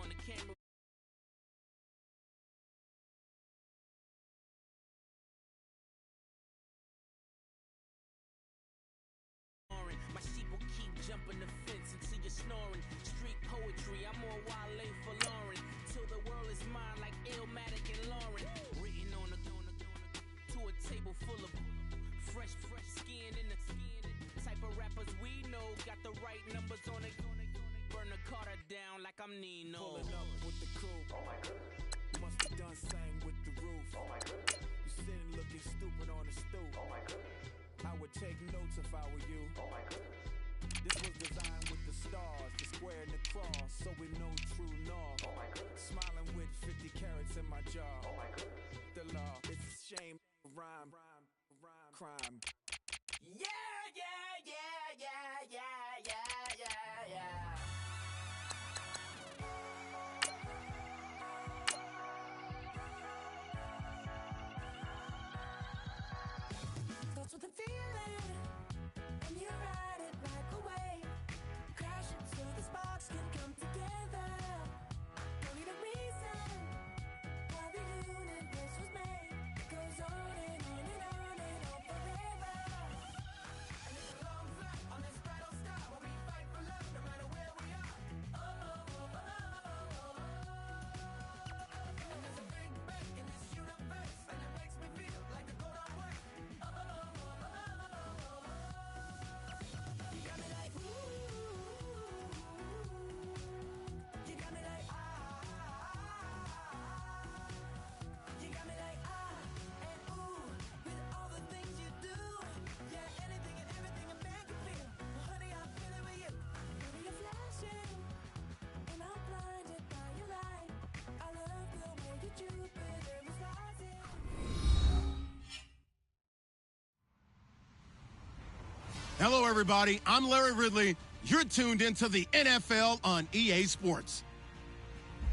on the camera. My sheep will keep jumping the fence until you're snoring. Street poetry, I'm more Wale for Lauren. Till the world is mine like Illmatic and Lauren. Written on a to a table full of fresh skin in the type of rappers we know. Got the right numbers on it. Burn the Carter down like I'm Nino. Pulling up with the crew. Oh my goodness. Must have done same with the roof. Oh my goodness. You sitting looking stupid on the stoop. Oh my goodness. I would take notes if I were you. Oh my goodness. This was designed with the stars, the square and the cross, so we know true north. Oh my goodness. Smiling with 50 carats in my jaw. Oh my goodness. The law, it's a shame, rhyme, crime. Yeah, yeah, yeah, yeah, yeah, yeah, yeah, yeah. Starts with a feeling, and you ride it like a wave. Crash it so the sparks can come together. Don't need a reason why the universe was made. Goes on and on and on and on forever. And it's a long flight on this battle star where we fight for love no matter where we are. Oh, oh, oh, oh, oh. And there's a big bang in this universe, and it makes me feel like the go don't work. Oh, oh, oh, oh, oh. You got me like ooh. You got me like You got me like and ooh. With all the things you do, yeah, anything and everything a man can feel. Well, honey, I feel it with you. Baby, you're flashing, and I'm blinded by your light. I love the way you Jupiter is rising. Hello, everybody. I'm Larry Ridley. You're tuned into the NFL on EA Sports.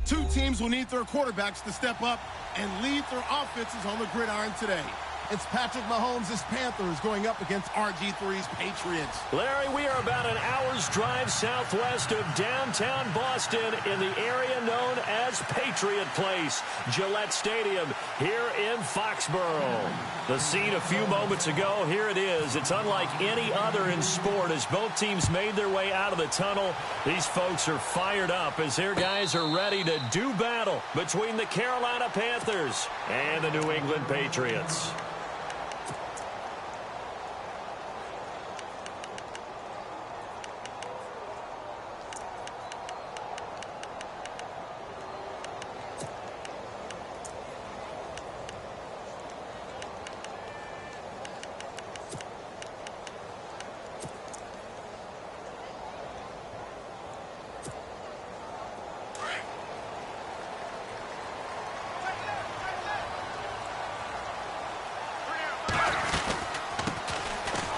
Two teams will need their quarterbacks to step up and lead their offenses on the gridiron today. It's Patrick Mahomes' Panthers going up against RG3's Patriots. Larry, we are about an hour's drive southwest of downtown Boston in the area known as Patriot Place, Gillette Stadium here in Foxborough. The scene a few moments ago, here it is. It's unlike any other in sport as both teams made their way out of the tunnel. These folks are fired up as their guys are ready to do battle between the Carolina Panthers and the New England Patriots.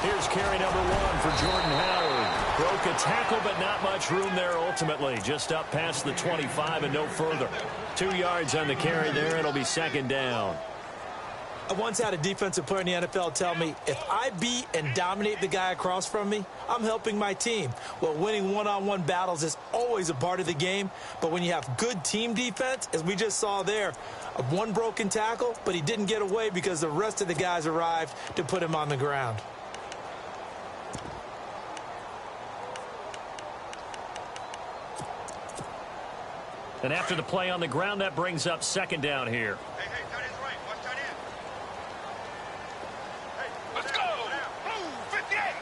Here's carry number one for Jordan Howard. Broke a tackle, but not much room there ultimately. Just up past the 25 and no further. 2 yards on the carry there. It'll be second down. I once had a defensive player in the NFL tell me, if I beat and dominate the guy across from me, I'm helping my team. Well, winning one-on-one battles is always a part of the game, but when you have good team defense, as we just saw there, one broken tackle, but he didn't get away because the rest of the guys arrived to put him on the ground. And after the play on the ground, that brings up second down here. Hey, tight end's right. Watch tight end. Hey, let's go. Blue 58.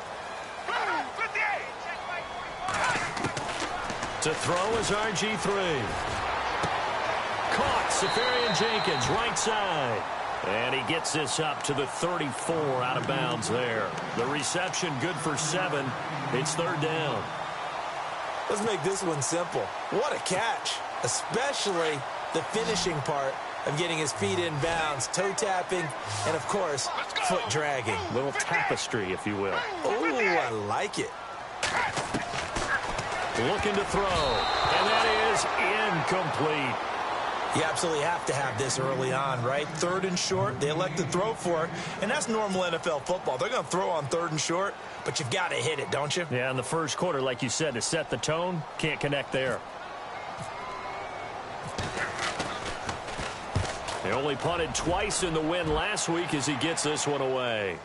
Blue 58. To throw is RG3. Caught, Safarian Jenkins, right side. And he gets this up to the 34 out of bounds there. The reception good for 7. It's third down. Let's make this one simple. What a catch, especially the finishing part of getting his feet in bounds, toe tapping, and, of course, foot dragging. Little tapestry, if you will. Oh, I like it. Looking to throw, and that is incomplete. You absolutely have to have this early on, right? Third and short, they elect to throw for it, and that's normal NFL football. They're going to throw on third and short, but you've got to hit it, don't you? Yeah, in the first quarter, like you said, to set the tone, can't connect there. They only punted twice in the win last week as he gets this one away.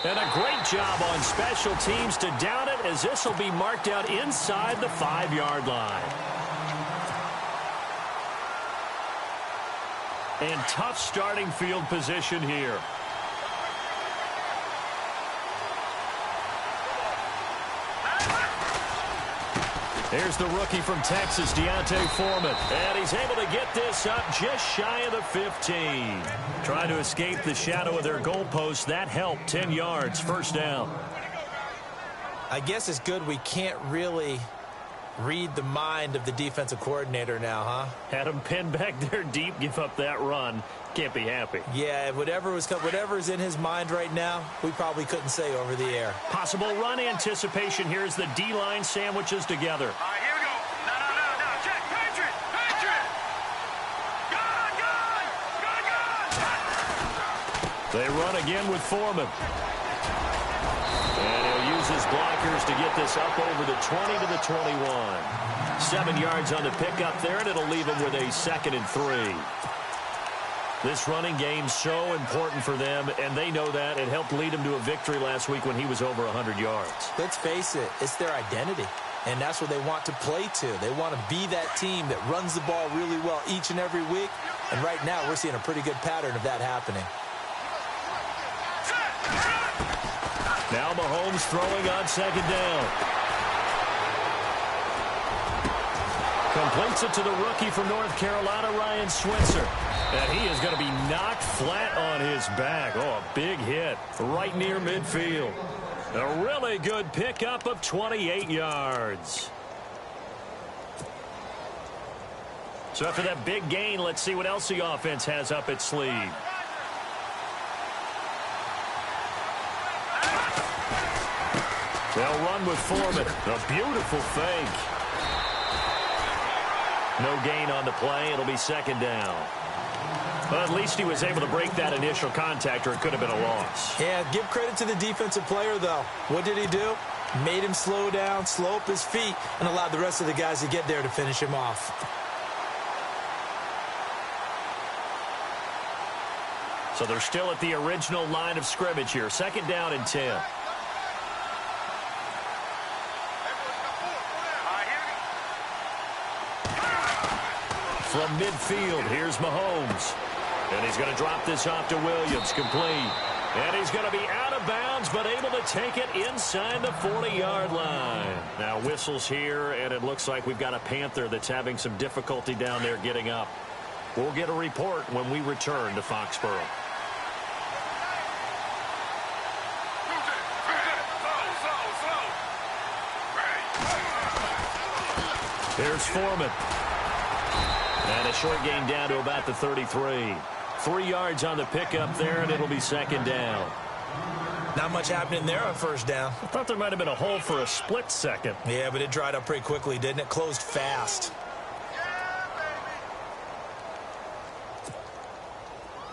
And a great job on special teams to down it, as this will be marked out inside the 5-yard line. And tough starting field position here. Here's the rookie from Texas, Deontay Foreman. And he's able to get this up just shy of the 15. Trying to escape the shadow of their goalpost. That helped. 10 yards, first down. I guess it's good we can't really read the mind of the defensive coordinator now, huh? Had him pinned back there deep, give up that run. Can't be happy. Yeah, whatever's in his mind right now, we probably couldn't say over the air. Possible run anticipation. Here's the D-line sandwiches together. All right, here we go. No. Check. Patriot. Gun. They run again with Foreman. And he'll use his blockers to get this up over the 20 to the 21. 7 yards on the pickup there, and it'll leave him with a 2nd and 3. This running game's so important for them, and they know that. It helped lead him to a victory last week when he was over 100 yards. Let's face it, it's their identity, and that's what they want to play to. They want to be that team that runs the ball really well each and every week, and right now we're seeing a pretty good pattern of that happening. Now Mahomes throwing on 2nd down. Completes it to the rookie from North Carolina, Ryan Switzer. And he is going to be knocked flat on his back. Oh, a big hit right near midfield. A really good pickup of 28 yards. So after that big gain, let's see what else the offense has up its sleeve. They'll run with Foreman. A beautiful fake. No gain on the play. It'll be 2nd down. Well, at least he was able to break that initial contact, or it could have been a loss. Yeah, give credit to the defensive player, though. What did he do? Made him slow down, slow up his feet, and allowed the rest of the guys to get there to finish him off. So they're still at the original line of scrimmage here. 2nd down and 10. From midfield, here's Mahomes. And he's going to drop this off to Williams, complete. And he's going to be out of bounds, but able to take it inside the 40-yard line. Now whistles here, and it looks like we've got a Panther that's having some difficulty down there getting up. We'll get a report when we return to Foxborough. There's Foreman. And a short gain down to about the 33. 3 yards on the pickup there, and it'll be 2nd down. Not much happening there on 1st down. I thought there might have been a hole for a split second. Yeah, but it dried up pretty quickly, didn't it? Closed fast.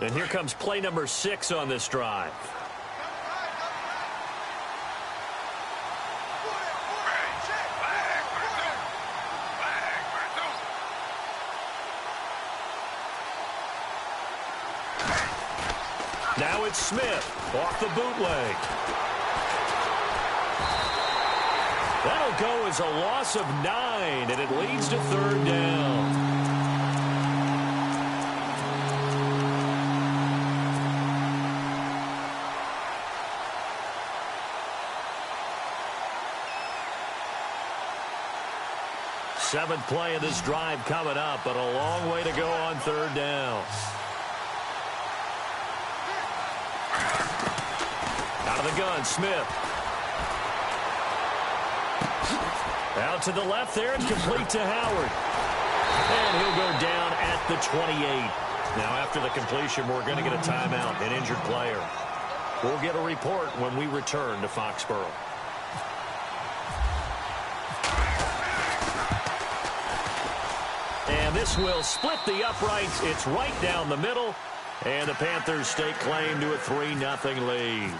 And here comes play number 6 on this drive. Now it's Smith off the bootleg. That'll go as a loss of 9, and it leads to 3rd down. Seventh play of this drive coming up, but a long way to go on 3rd down. Out of the gun, Smith. Out to the left there and complete to Howard. And he'll go down at the 28. Now after the completion, we're going to get a timeout, an injured player. We'll get a report when we return to Foxborough. And this will split the uprights. It's right down the middle. And the Panthers stake claim to a 3-0 lead.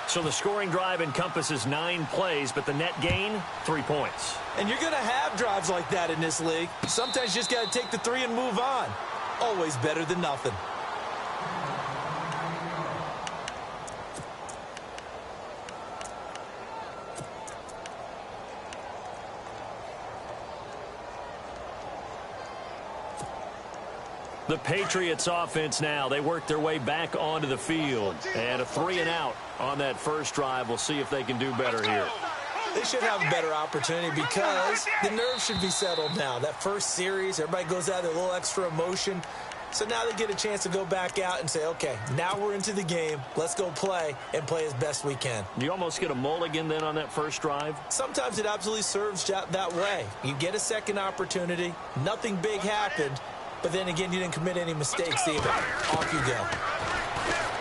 So the scoring drive encompasses 9 plays, but the net gain, 3 points. And you're going to have drives like that in this league. Sometimes you just got to take the 3 and move on. Always better than nothing. The Patriots offense now, they work their way back onto the field. And a 3 and out on that first drive. We'll see if they can do better here. They should have a better opportunity because the nerves should be settled now. That first series, everybody goes out with a little extra emotion. So now they get a chance to go back out and say, okay, now we're into the game. Let's go play and play as best we can. You almost get a mulligan then on that first drive? Sometimes it absolutely serves that way. You get a second opportunity. Nothing big happened. But then again, you didn't commit any mistakes either. Off you go.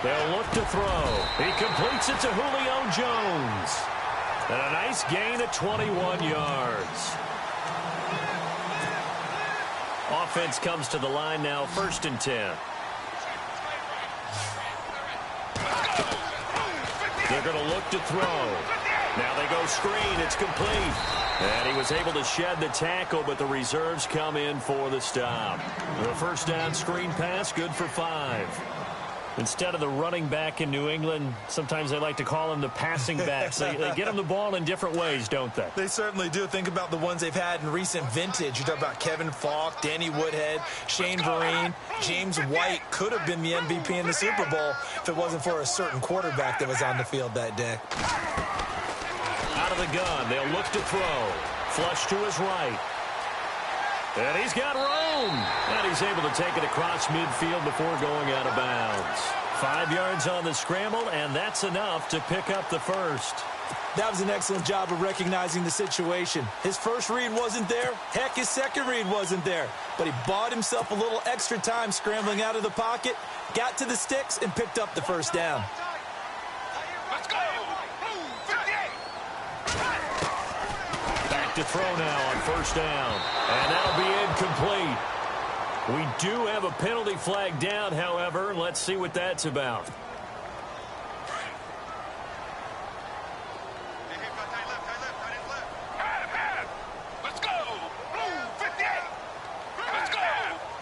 They'll look to throw. He completes it to Julio Jones. And a nice gain at 21 yards. Offense comes to the line now, 1st and 10. They're going to look to throw. Now they go screen. It's complete. And he was able to shed the tackle, but the reserves come in for the stop. The first down screen pass, good for 5. Instead of the running back in New England, sometimes they like to call them the passing backs. They get them the ball in different ways, don't they? They certainly do. Think about the ones they've had in recent vintage. You talk about Kevin Falk, Danny Woodhead, Shane Vereen, James White could have been the MVP in the Super Bowl if it wasn't for a certain quarterback that was on the field that day. Out of the gun, they'll look to throw. Flush to his right. And he's got room. And he's able to take it across midfield before going out of bounds. 5 yards on the scramble, and that's enough to pick up the first. That was an excellent job of recognizing the situation. His first read wasn't there. Heck, his second read wasn't there. But he bought himself a little extra time scrambling out of the pocket, got to the sticks, and picked up the first down. Let's go. 58. Back to throw now on first down. And that'll be incomplete. We do have a penalty flag down, however. Let's see what that's about. Let's go. Blue 58. Let's go.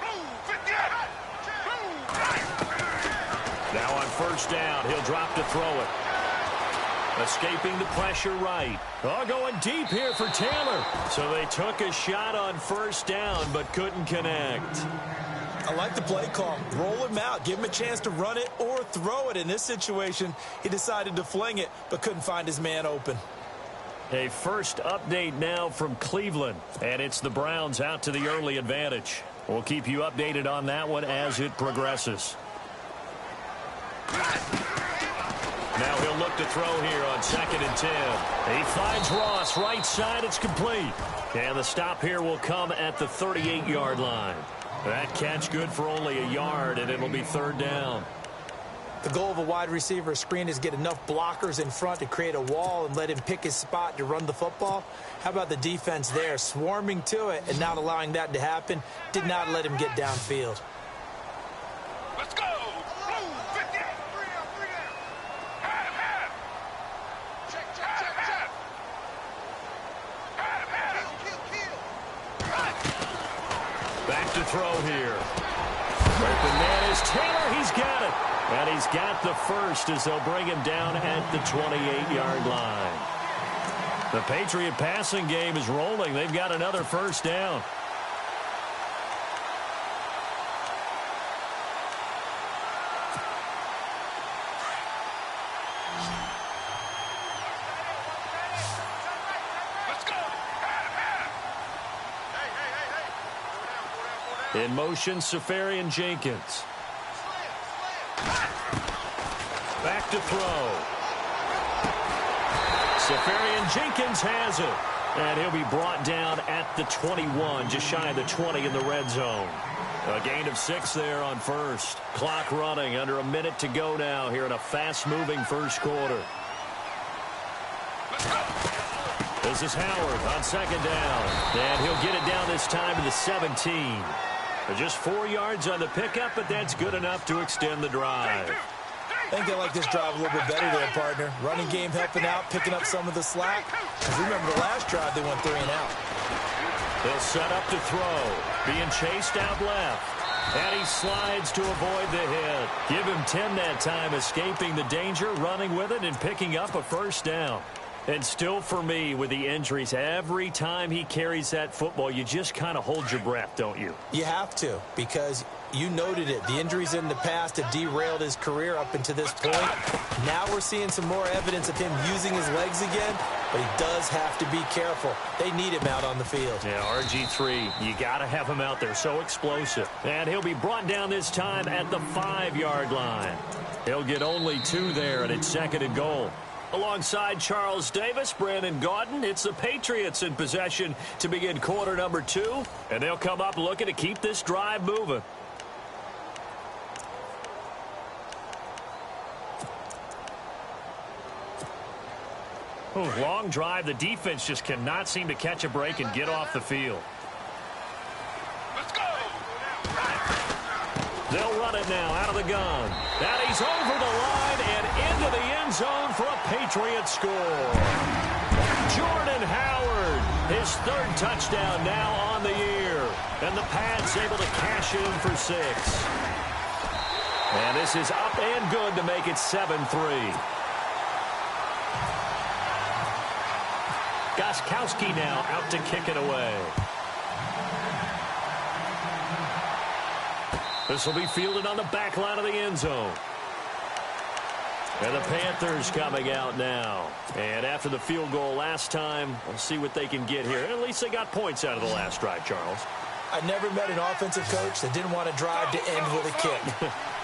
Blue 58. Now on first down, he'll drop to throw it. Escaping the pressure right. Oh, going deep here for Taylor. So they took a shot on first down, but couldn't connect. I like the play call. Roll him out. Give him a chance to run it or throw it. In this situation, he decided to fling it, but couldn't find his man open. A first update now from Cleveland, and it's the Browns out to the early advantage. We'll keep you updated on that one as it progresses. Now he'll look to throw here on 2nd and 10. He finds Ross right side. It's complete. And the stop here will come at the 38-yard line. That catch good for only a yard, and it'll be 3rd down. The goal of a wide receiver screen is get enough blockers in front to create a wall and let him pick his spot to run the football. How about the defense there, swarming to it and not allowing that to happen? Did not let him get downfield. Let's go. Blue 58. Back to throw here. Open man is Taylor. He's got it. And he's got the first as they'll bring him down at the 28-yard line. The Patriot passing game is rolling. They've got another first down. Let's go. In motion, Safarian Jenkins. Back to throw. Safarian Jenkins has it. And he'll be brought down at the 21, just shy of the 20 in the red zone. A gain of 6 there on first. Clock running, under a minute to go now here in a fast-moving first quarter. This is Howard on 2nd down. And he'll get it down this time to the 17. Just 4 yards on the pickup, but that's good enough to extend the drive. I think they like this drive a little bit better there, partner. Running game helping out, picking up some of the slack. Because remember the last drive, they went 3 and out. They'll set up to throw. Being chased out left. And he slides to avoid the hit. Give him 10 that time, escaping the danger, running with it, and picking up a first down. And still for me, with the injuries, every time he carries that football, you just kind of hold your breath, don't you? You have to, because you noted it. The injuries in the past have derailed his career up until this point. Now we're seeing some more evidence of him using his legs again, but he does have to be careful. They need him out on the field. Yeah, RG3, you got to have him out there, so explosive. And he'll be brought down this time at the 5-yard line. He'll get only 2 there, and it's 2nd and goal. Alongside Charles Davis, Brandon Gaudin, it's the Patriots in possession to begin quarter number 2. And they'll come up looking to keep this drive moving. Long drive. The defense just cannot seem to catch a break and get off the field. Let's go. They'll run it now out of the gun. And he's over the line and into the end zone for a Patriot score. Jordan Howard, his 3rd touchdown now on the year. And the Pats able to cash in for 6. And this is up and good to make it 7-3. Gostkowski now out to kick it away. This will be fielded on the back line of the end zone. And the Panthers coming out now. And after the field goal last time, we'll see what they can get here. At least they got points out of the last drive, Charles. I never met an offensive coach that didn't want to drive to end with a kick.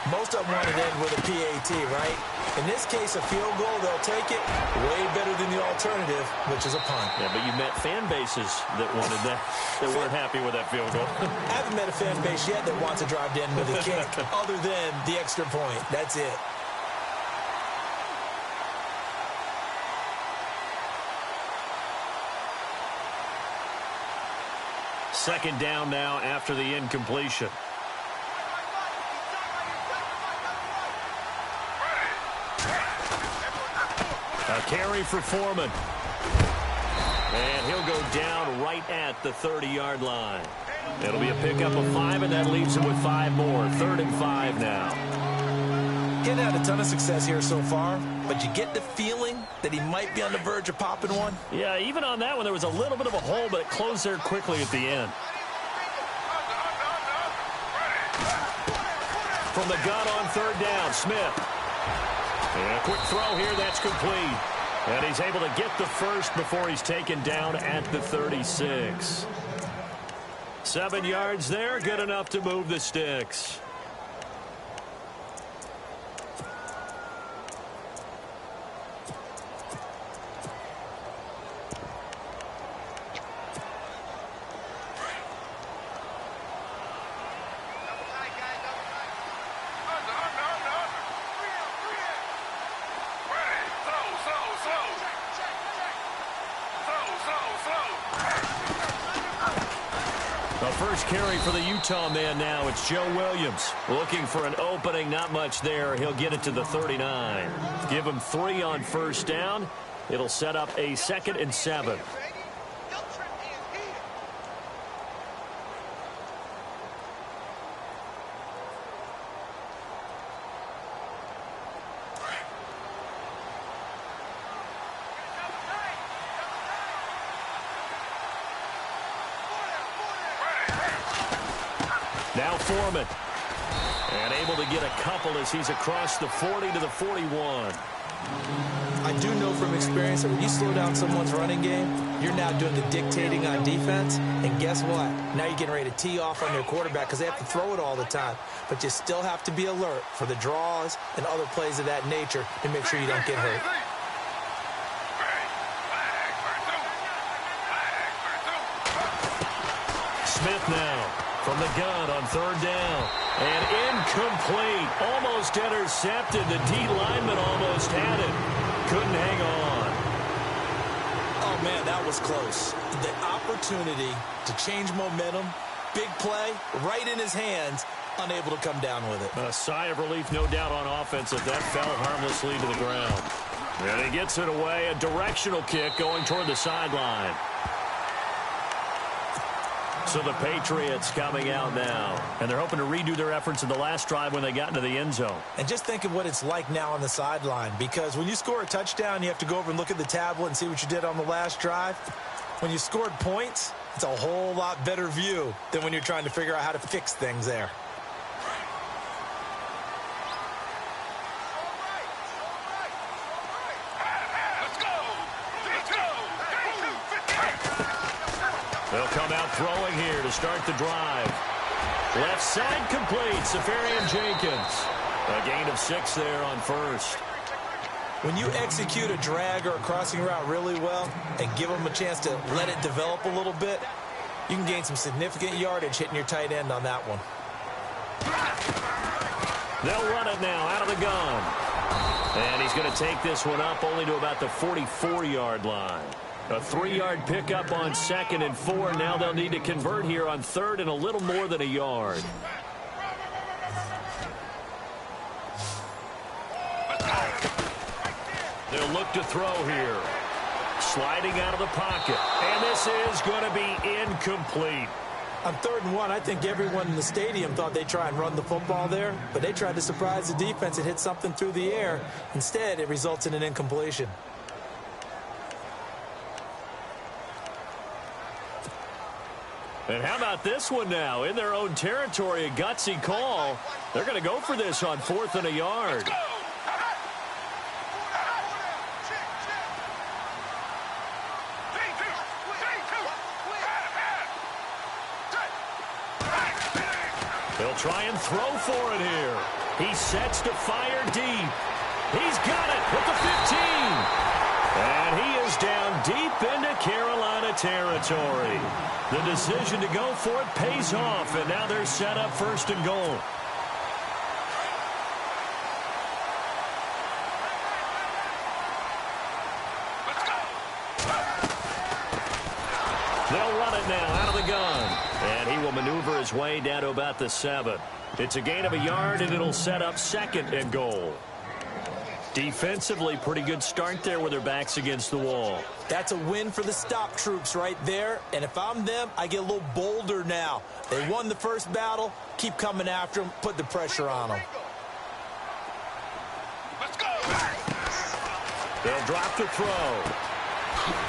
Most of them want to end with a PAT, right? In this case, a field goal, they'll take it. Way better than the alternative, which is a punt. Yeah, but you met fan bases that wanted that, that weren't happy with that field goal. I haven't met a fan base yet that wants to drive to end with a kick, other than the extra point. That's it. Second down now after the incompletion. A carry for Foreman. And he'll go down right at the 30-yard line. It'll be a pickup of 5, and that leaves him with 5 more. 3rd and 5 now. He hadn't had a ton of success here so far, but you get the feeling that he might be on the verge of popping one. Yeah, even on that one, there was a little bit of a hole, but it closed there quickly at the end. From the gun on 3rd down, Smith. And a quick throw here, that's complete. And he's able to get the first before he's taken down at the 36. 7 yards there, good enough to move the sticks. First carry for the Utah man now. It's Joe Williams looking for an opening. Not much there. He'll get it to the 39. Give him 3 on first down. It'll set up a 2nd and 7. Now Foreman. And able to get a couple as he's across the 40 to the 41. I do know from experience that when you slow down someone's running game, you're now doing the dictating on defense. And guess what? Now you're getting ready to tee off on their quarterback because they have to throw it all the time. But you still have to be alert for the draws and other plays of that nature to make sure you don't get hurt. Smith now. From the gun on 3rd down. And incomplete. Almost intercepted. The D lineman almost had it. Couldn't hang on. Oh, man, that was close. The opportunity to change momentum, big play, right in his hands, unable to come down with it. A sigh of relief, no doubt, on offense if that fell harmlessly to the ground. And he gets it away, a directional kick going toward the sideline. So the Patriots coming out now, and they're hoping to redo their efforts in the last drive when they got into the end zone. And just think of what it's like now on the sideline, because when you score a touchdown, you have to go over and look at the tablet and see what you did on the last drive. When you scored points, it's a whole lot better view than when you're trying to figure out how to fix things there. They'll come out throwing here to start the drive. Left side complete, Safarian Jenkins. A gain of 6 there on first. When you execute a drag or a crossing route really well and give them a chance to let it develop a little bit, you can gain some significant yardage hitting your tight end on that one. They'll run it now out of the gun. And he's going to take this one up only to about the 44-yard line. A 3-yard pickup on 2nd and 4. Now they'll need to convert here on 3rd and a little more than a yard. They'll look to throw here. Sliding out of the pocket. And this is going to be incomplete. On 3rd and 1, I think everyone in the stadium thought they'd try and run the football there, but they tried to surprise the defense and hit something through the air. Instead, it results in an incompletion. And how about this one now? In their own territory, a gutsy call. They're going to go for this on 4th and a yard. They'll try and throw for it here. He sets to fire deep. He's got it at the 15. And he is down deep into Carolina territory. The decision to go for it pays off, and now they're set up 1st and goal. They'll run it now out of the gun. And he will maneuver his way down to about the 7. It's a gain of a yard, and it'll set up 2nd and goal. Defensively, pretty good start there with their backs against the wall. That's a win for the stop troops right there. And if I'm them, I get a little bolder now. They won the first battle. Keep coming after them. Put the pressure on them. Let's go. They'll drop the throw.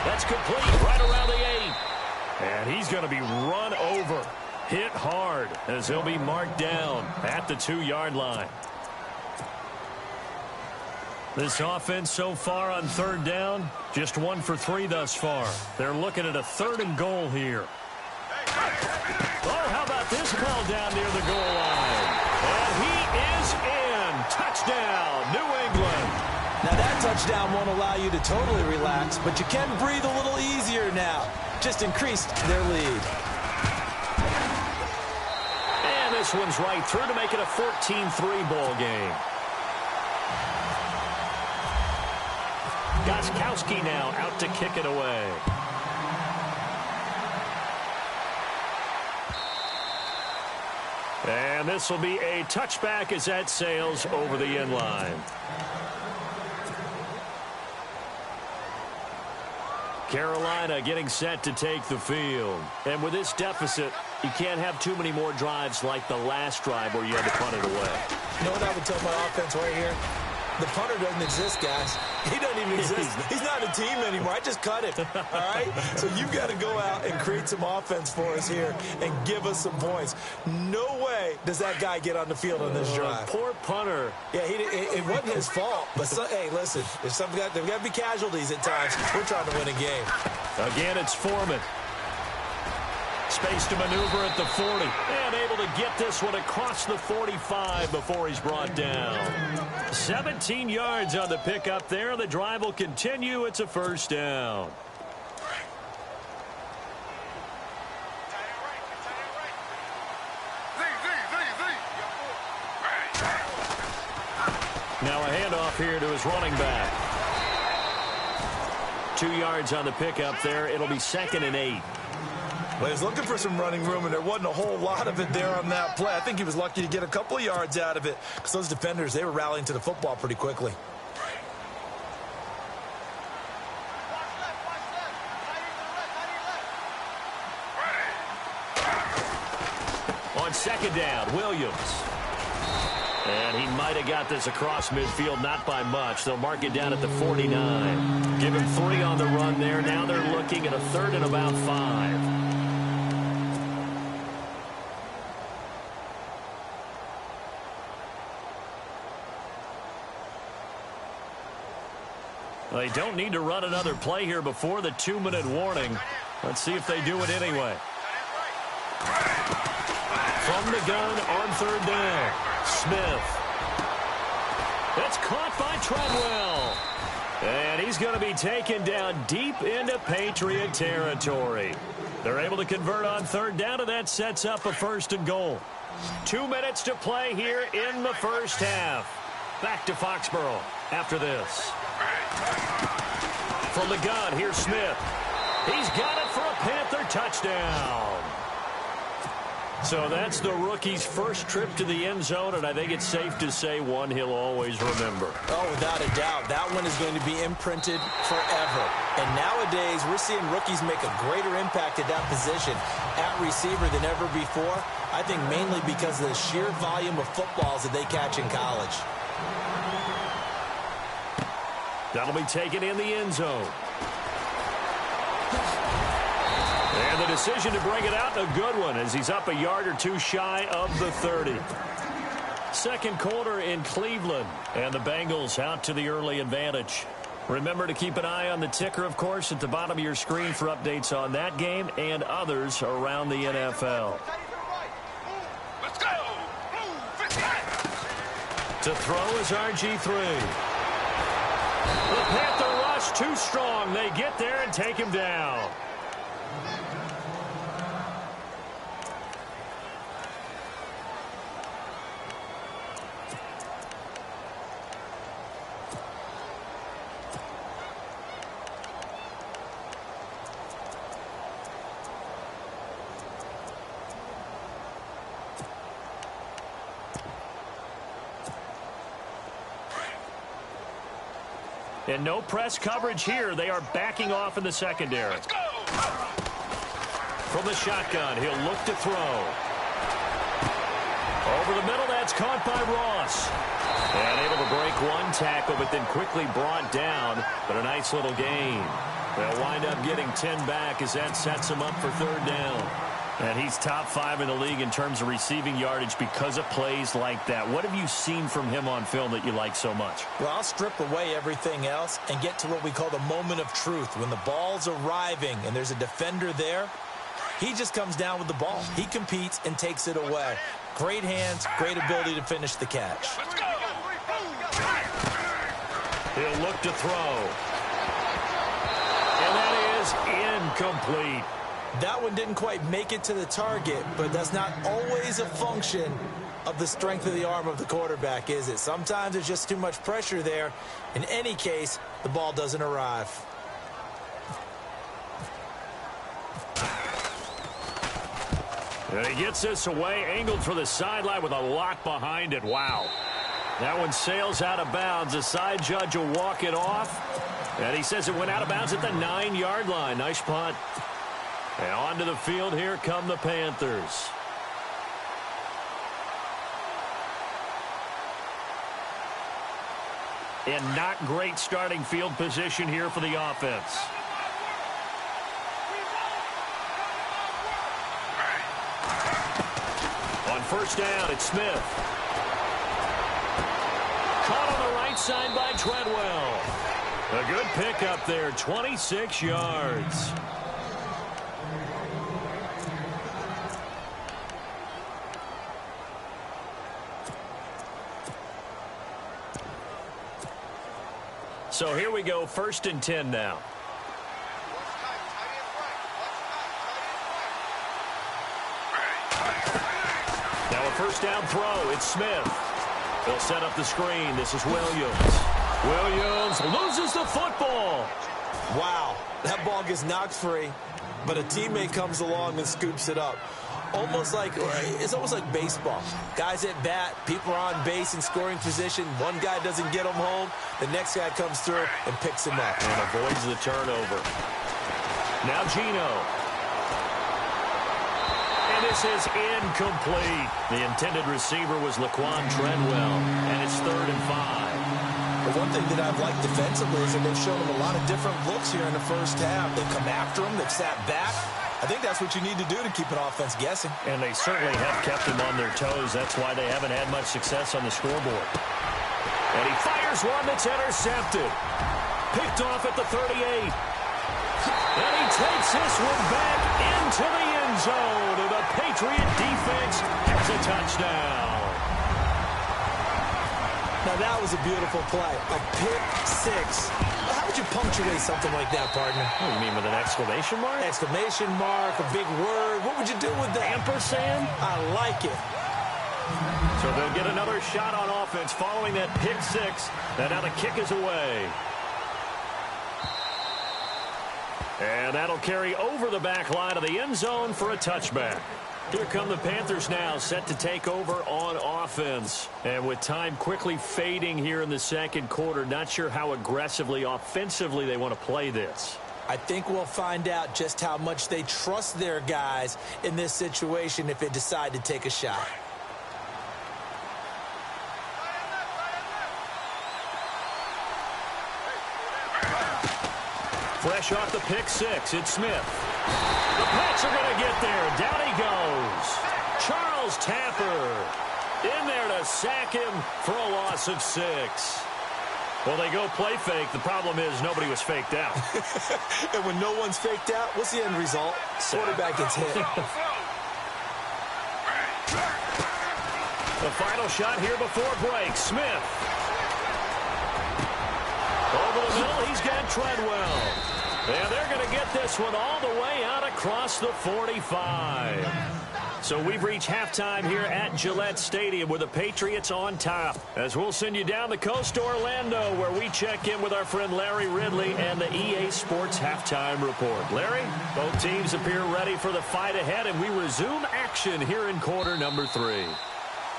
That's complete right around the 8. And he's going to be run over. Hit hard as he'll be marked down at the 2-yard line. This offense so far on 3rd down, just 1 for 3 thus far. They're looking at a 3rd and goal here. Oh, how about this call down near the goal line? And he is in. Touchdown, New England. Now that touchdown won't allow you to totally relax, but you can breathe a little easier now. Just increased their lead. And this one's right through to make it a 14-3 ball game. Gostkowski now out to kick it away. And this will be a touchback as that sails over the end line. Carolina getting set to take the field. And with this deficit, you can't have too many more drives like the last drive where you had to punt it away. You know what I would tell my offense right here? The punter doesn't exist, guys. He doesn't even exist. He's not a team anymore. I just cut him. All right? So you've got to go out and create some offense for us here and give us some points. No way does that guy get on the field on this drive. Poor punter. Yeah, it wasn't his fault. But, hey, listen, there's got to be casualties at times. We're trying to win a game. Again, it's Foreman. Space to maneuver at the 40. And able to get this one across the 45 before he's brought down. 17 yards on the pickup there. The drive will continue. It's a 1st down. Now a handoff here to his running back. 2 yards on the pickup there. It'll be 2nd and 8. Well, he was looking for some running room, and there wasn't a whole lot of it there on that play. I think he was lucky to get a couple of yards out of it because those defenders, they were rallying to the football pretty quickly. On second down, Williams. And he might have got this across midfield, not by much. They'll mark it down at the 49. Give him 3 on the run there. Now they're looking at a 3rd and about 5. They don't need to run another play here before the 2-minute warning. Let's see if they do it anyway. From the gun on 3rd down, Smith. It's caught by Treadwell. And he's going to be taken down deep into Patriot territory. They're able to convert on 3rd down, and that sets up a 1st and goal. 2 minutes to play here in the first half. Back to Foxborough after this. From the gun, here's Smith. He's got it for a Panther touchdown. So that's the rookie's first trip to the end zone, and I think it's safe to say one he'll always remember. Oh, without a doubt. That one is going to be imprinted forever. And nowadays, we're seeing rookies make a greater impact at that position at receiver than ever before. I think mainly because of the sheer volume of footballs that they catch in college. That'll be taken in the end zone. And the decision to bring it out, a good one, as he's up a yard or 2 shy of the 30. Second quarter in Cleveland, and the Bengals out to the early advantage. Remember to keep an eye on the ticker, of course, at the bottom of your screen for updates on that game and others around the NFL. Let's go! To throw is RG3. The Panther rush too strong. They get there and take him down. And no press coverage here. They are backing off in the secondary. Let's go! From the shotgun, he'll look to throw. Over the middle, that's caught by Ross. And able to break one tackle, but then quickly brought down. But a nice little gain. They'll wind up getting 10 back as that sets them up for 3rd down. And he's top 5 in the league in terms of receiving yardage because of plays like that. What have you seen from him on film that you like so much? Well, I'll strip away everything else and get to what we call the moment of truth. When the ball's arriving and there's a defender there, he just comes down with the ball. He competes and takes it away. Great hands, great ability to finish the catch. Let's go! He'll look to throw. And that is incomplete. That one didn't quite make it to the target, but that's not always a function of the strength of the arm of the quarterback, is it? Sometimes there's just too much pressure there. In any case, the ball doesn't arrive. And he gets this away, angled for the sideline with a lot behind it. Wow. That one sails out of bounds. The side judge will walk it off. And he says it went out of bounds at the 9-yard line. Nice punt. And onto the field, here come the Panthers. And not great starting field position here for the offense. On 1st down, it's Smith. Caught on the right side by Treadwell. A good pickup there, 26 yards. So here we go, 1st and 10 now. Now a 1st down throw, it's Smith. They'll set up the screen. This is Williams. Williams loses the football. Wow, that ball gets knocked free. but a teammate comes along and scoops it up. It's almost like baseball. Guys at bat, people are on base in scoring position. One guy doesn't get him home. The next guy comes through and picks him up. And avoids the turnover. Now Gino. And this is incomplete. The intended receiver was Laquan Treadwell. And it's 3rd and 5. But one thing that I've liked defensively is that they've shown him a lot of different looks here in the first half. They've come after him. They've sat back. I think that's what you need to do to keep an offense guessing. And they certainly have kept them on their toes. That's why they haven't had much success on the scoreboard. And he fires one that's intercepted. Picked off at the 38. And he takes this one back into the end zone. And the Patriot defense has a touchdown. Now, that was a beautiful play. A pick six. How would you punctuate something like that, partner? What do you mean, with an exclamation mark? Exclamation mark, a big word. What would you do with that? Ampersand? I like it. So they'll get another shot on offense following that pick six. And now the kick is away. And that'll carry over the back line of the end zone for a touchback. Here come the Panthers now, set to take over on offense. And with time quickly fading here in the second quarter, not sure how aggressively, offensively they want to play this. I think we'll find out just how much they trust their guys in this situation if they decide to take a shot. Fresh off the pick six, it's Smith. The Pats are going to get there. Down he goes. Charles Tapper in there to sack him for a loss of 6. Well, they go play fake. The problem is nobody was faked out. And when no one's faked out, what's the end result? Quarterback gets hit. The final shot here before break. Smith. Over the middle, he's got Treadwell. And they're going to get this one all the way out across the 45. So we've reached halftime here at Gillette Stadium with the Patriots on top. As we'll send you down the coast to Orlando, where we check in with our friend Larry Ridley and the EA Sports Halftime Report. Larry, both teams appear ready for the fight ahead, and we resume action here in quarter number 3.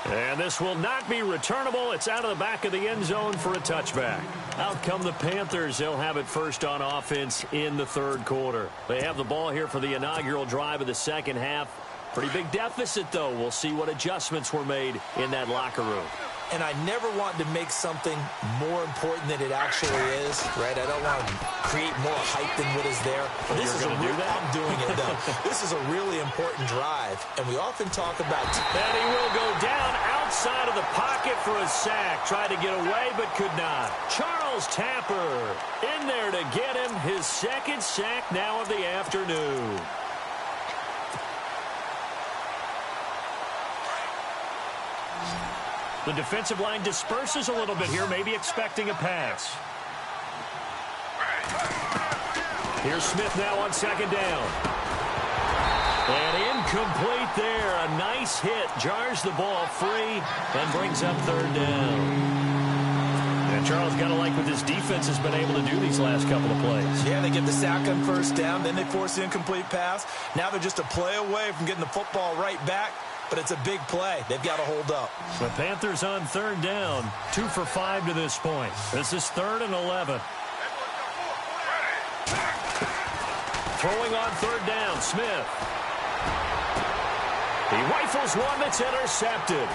And this will not be returnable. It's out of the back of the end zone for a touchback. Out come the Panthers. They'll have it first on offense in the third quarter. They have the ball here for the inaugural drive of the second half. Pretty big deficit, though. We'll see what adjustments were made in that locker room. And I never want to make something more important than it actually is, right? I don't want to create more hype than what is there. But this is I'm doing it, though. This is a really important drive, and we often talk about... And he will go down outside of the pocket for a sack. Tried to get away, but could not. Charles Tapper in there to get him his second sack now of the afternoon. The defensive line disperses a little bit here, maybe expecting a pass. Here's Smith now on second down. And incomplete there. A nice hit. Jars the ball free and brings up third down. And Charles, got to like what this defense has been able to do these last couple of plays. Yeah, they get the sack on first down, then they force the incomplete pass. Now they're just a play away from getting the football right back. But it's a big play. They've got to hold up. The Panthers on third down. 2 for 5 to this point. This is 3rd and 11. Throwing on third down, Smith. He rifles one that's intercepted.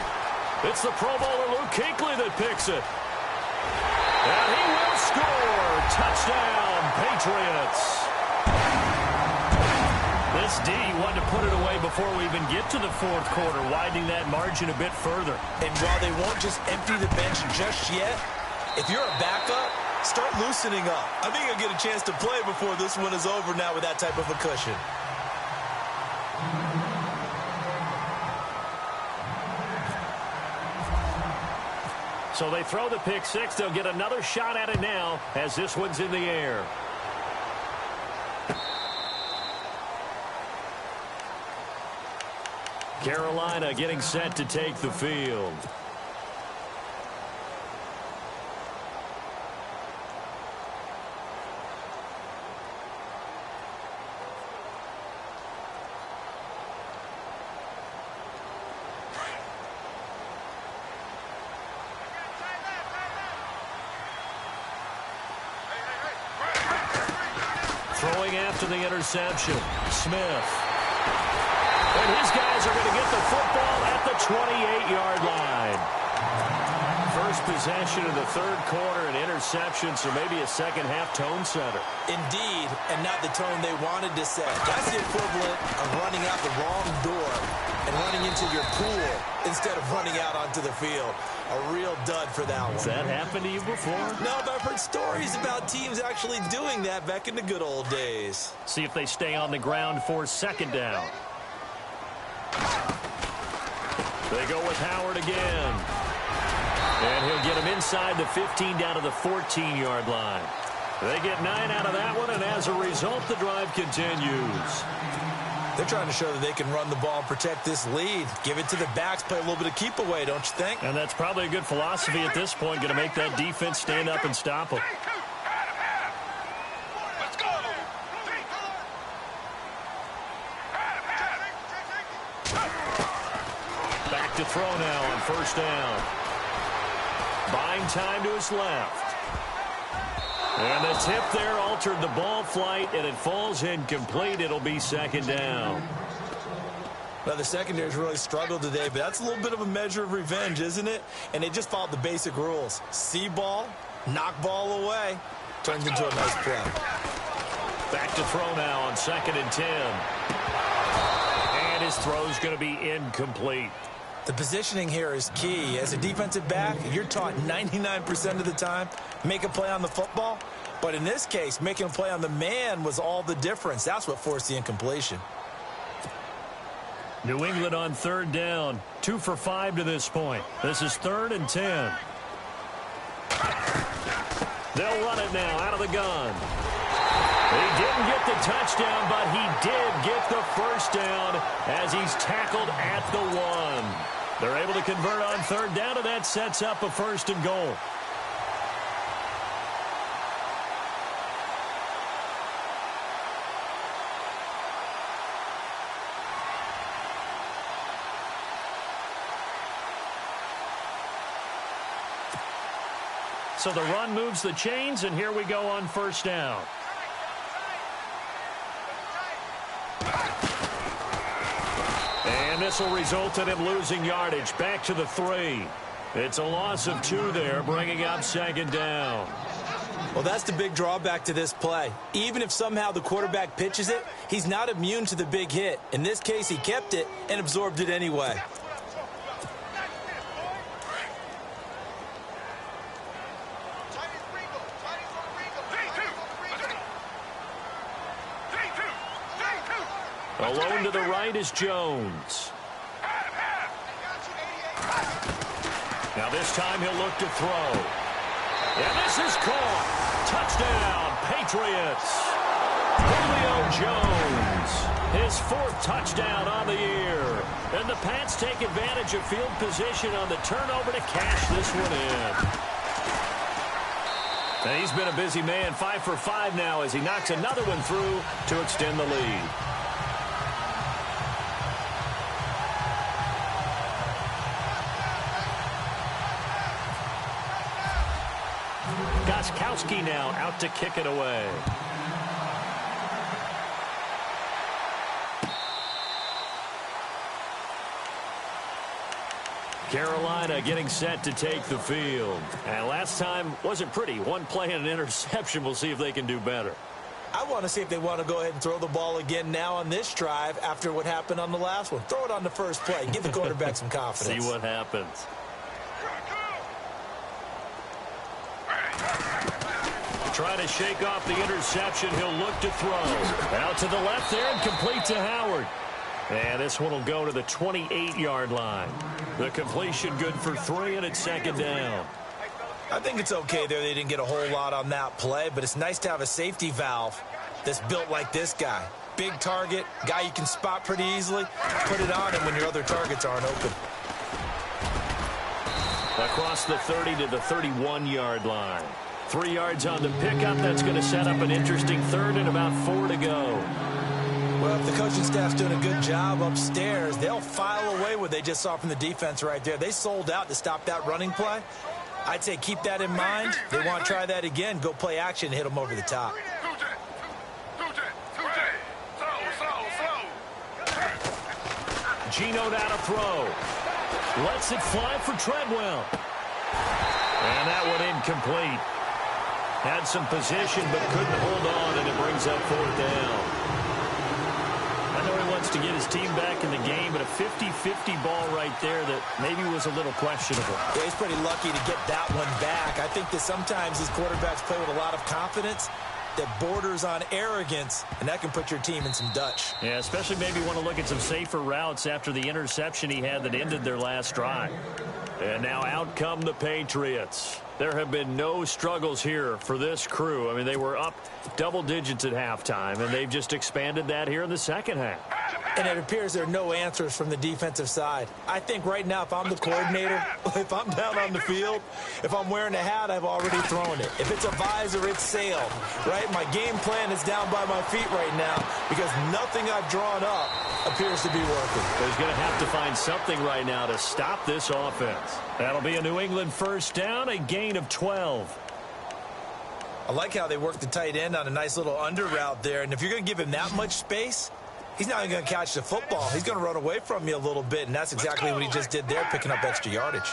It's the Pro Bowler Luke Kuechly that picks it. And he will score. Touchdown, Patriots. This D wanted to put it away before we even get to the fourth quarter, widening that margin a bit further. And while they won't just empty the bench just yet, if you're a backup, start loosening up. I think you'll get a chance to play before this one is over now with that type of a cushion. So they throw the pick six. They'll get another shot at it now as this one's in the air. Carolina getting set to take the field. going after the interception. Smith. And his guys are going to get the football at the 28-yard line. First possession of the third quarter, an interception, so maybe a second-half tone setter. Indeed, and not the tone they wanted to set. That's the equivalent of running out the wrong door and running into your pool instead of running out onto the field. A real dud for that one. Has that happened to you before? No, but I've heard stories about teams actually doing that back in the good old days. See if they stay on the ground for second down. They go with Howard again. And he'll get him inside the 15 down to the 14-yard line. They get 9 out of that one, and as a result, the drive continues. They're trying to show that they can run the ball and protect this lead. Give it to the backs, play a little bit of keep away, don't you think? And that's probably a good philosophy at this point, going to make that defense stand up and stop them. Let's go. Back to throw now on first down. Buying time to his left. And the tip there altered the ball flight, and it falls incomplete. It'll be second down. Well, the secondary's really struggled today, but that's a little bit of a measure of revenge, isn't it? And they just followed the basic rules. See ball, knock ball away. Turns into a nice play. Back to throw now on 2nd and 10. And his throw's going to be incomplete. The positioning here is key. As a defensive back, you're taught 99% of the time, make a play on the football. But in this case, making a play on the man was all the difference. That's what forced the incompletion. New England on third down. 2 for 5 to this point. This is 3rd and 10. They'll run it now out of the gun. He didn't get the touchdown, but he did get the first down as he's tackled at the 1. They're able to convert on third down, and that sets up a 1st and goal. So the run moves the chains, and here we go on first down. And this will result in him losing yardage. Back to the 3. It's a loss of 2 there, bringing up second down. Well, that's the big drawback to this play. Even if somehow the quarterback pitches it, he's not immune to the big hit. In this case, he kept it and absorbed it anyway. Alone to the right is Jones. Now this time he'll look to throw. And this is caught. Touchdown, Patriots. Julio Jones. His 4th touchdown on the year. And the Pats take advantage of field position on the turnover to cash this one in. And he's been a busy man. 5 for 5 now as he knocks another one through to extend the lead. Goskowski now out to kick it away. Carolina getting set to take the field. And last time wasn't pretty. One play and an interception. We'll see if they can do better. I want to see if they want to go ahead and throw the ball again now on this drive after what happened on the last one. Throw it on the first play. Give the quarterback some confidence. See what happens. Try to shake off the interception. He'll look to throw. Out to the left there and complete to Howard. And this one will go to the 28-yard line. The completion good for 3, and it's second down. I think it's okay there. They didn't get a whole lot on that play, but it's nice to have a safety valve that's built like this guy. Big target, guy you can spot pretty easily. Put it on him when your other targets aren't open. Across the 30 to the 31-yard line. 3 yards on the pickup. That's going to set up an interesting 3rd and about 4 to go. Well, if the coaching staff's doing a good job upstairs, they'll file away what they just saw from the defense right there. They sold out to stop that running play. I'd say keep that in mind. They want to try that again. Go play action and hit them over the top. Geno now to throw. Lets it fly for Treadwell. And that one incomplete. Had some position but couldn't hold on, and it brings up fourth down. I know he wants to get his team back in the game, but a 50-50 ball right there that maybe was a little questionable. Yeah, he's pretty lucky to get that one back. I think that sometimes these quarterbacks play with a lot of confidence that borders on arrogance, and that can put your team in some Dutch. Yeah, especially maybe want to look at some safer routes after the interception he had that ended their last drive. And now out come the Patriots. There have been no struggles here for this crew. I mean, they were up double digits at halftime, and they've just expanded that here in the second half. And it appears there are no answers from the defensive side. I think right now, if I'm the coordinator, if I'm down on the field, if I'm wearing a hat, I've already thrown it. If it's a visor, it's sailed, right? My game plan is down by my feet right now because nothing I've drawn up appears to be working. He's going to have to find something right now to stop this offense. That'll be a New England first down, a gain of 12. I like how they work the tight end on a nice little under route there. And if you're going to give him that much space, he's not even going to catch the football. He's going to run away from you a little bit, and that's exactly what he just did there, picking up extra yardage.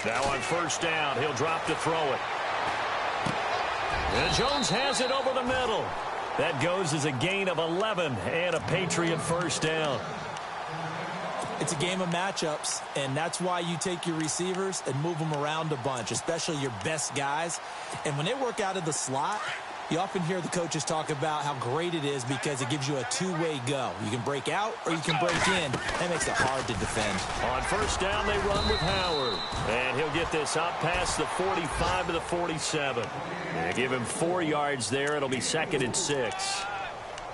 Now on first down, he'll drop to throw it. And Jones has it over the middle. That goes as a gain of 11 and a Patriot first down. It's a game of matchups, and that's why you take your receivers and move them around a bunch, especially your best guys. And when they work out of the slot, you often hear the coaches talk about how great it is because it gives you a two-way go. You can break out or you can break in. That makes it hard to defend. On first down, they run with Howard. And he'll get this up past the 45 to the 47. And give him 4 yards there. It'll be second and 6.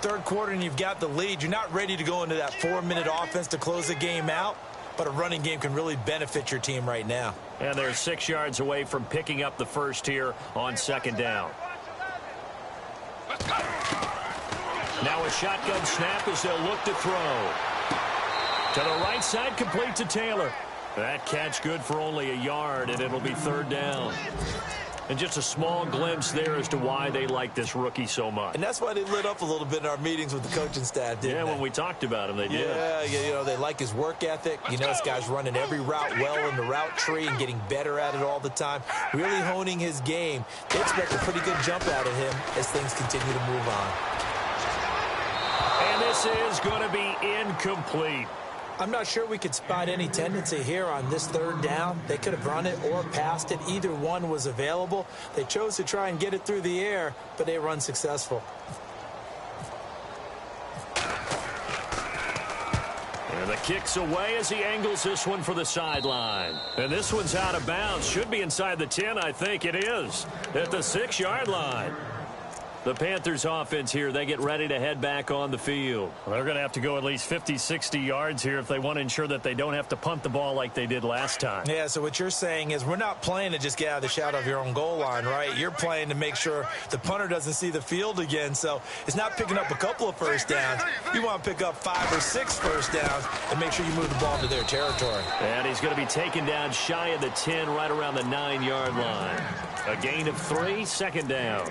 Third quarter and you've got the lead. You're not ready to go into that 4-minute offense to close the game out, but a running game can really benefit your team right now. And they're 6 yards away from picking up the first here on second down. Now a shotgun snap as they'll look to throw. To the right side, complete to Taylor. That catch good for only a yard, and it'll be third down. And just a small glimpse there as to why they like this rookie so much. And that's why they lit up a little bit in our meetings with the coaching staff, didn't they? When we talked about him, they did. Yeah, you know, they like his work ethic. You know, this guy's running every route well in the route tree and getting better at it all the time, really honing his game. They expect a pretty good jump out of him as things continue to move on. And this is going to be incomplete. I'm not sure we could spot any tendency here on this third down. They could have run it or passed it. Either one was available. They chose to try and get it through the air, but they run successful. And the kick's away as he angles this one for the sideline. And this one's out of bounds. Should be inside the 10, I think it is. At the 6-yard line. The Panthers offense here, they get ready to head back on the field. Well, they're going to have to go at least 50, 60 yards here if they want to ensure that they don't have to punt the ball like they did last time. Yeah, so what you're saying is we're not playing to just get out of the shadow of your own goal line, right? You're playing to make sure the punter doesn't see the field again. So it's not picking up a couple of first downs. You want to pick up 5 or 6 first downs and make sure you move the ball to their territory. And he's going to be taken down shy of the 10, right around the 9-yard line. A gain of 3, second down.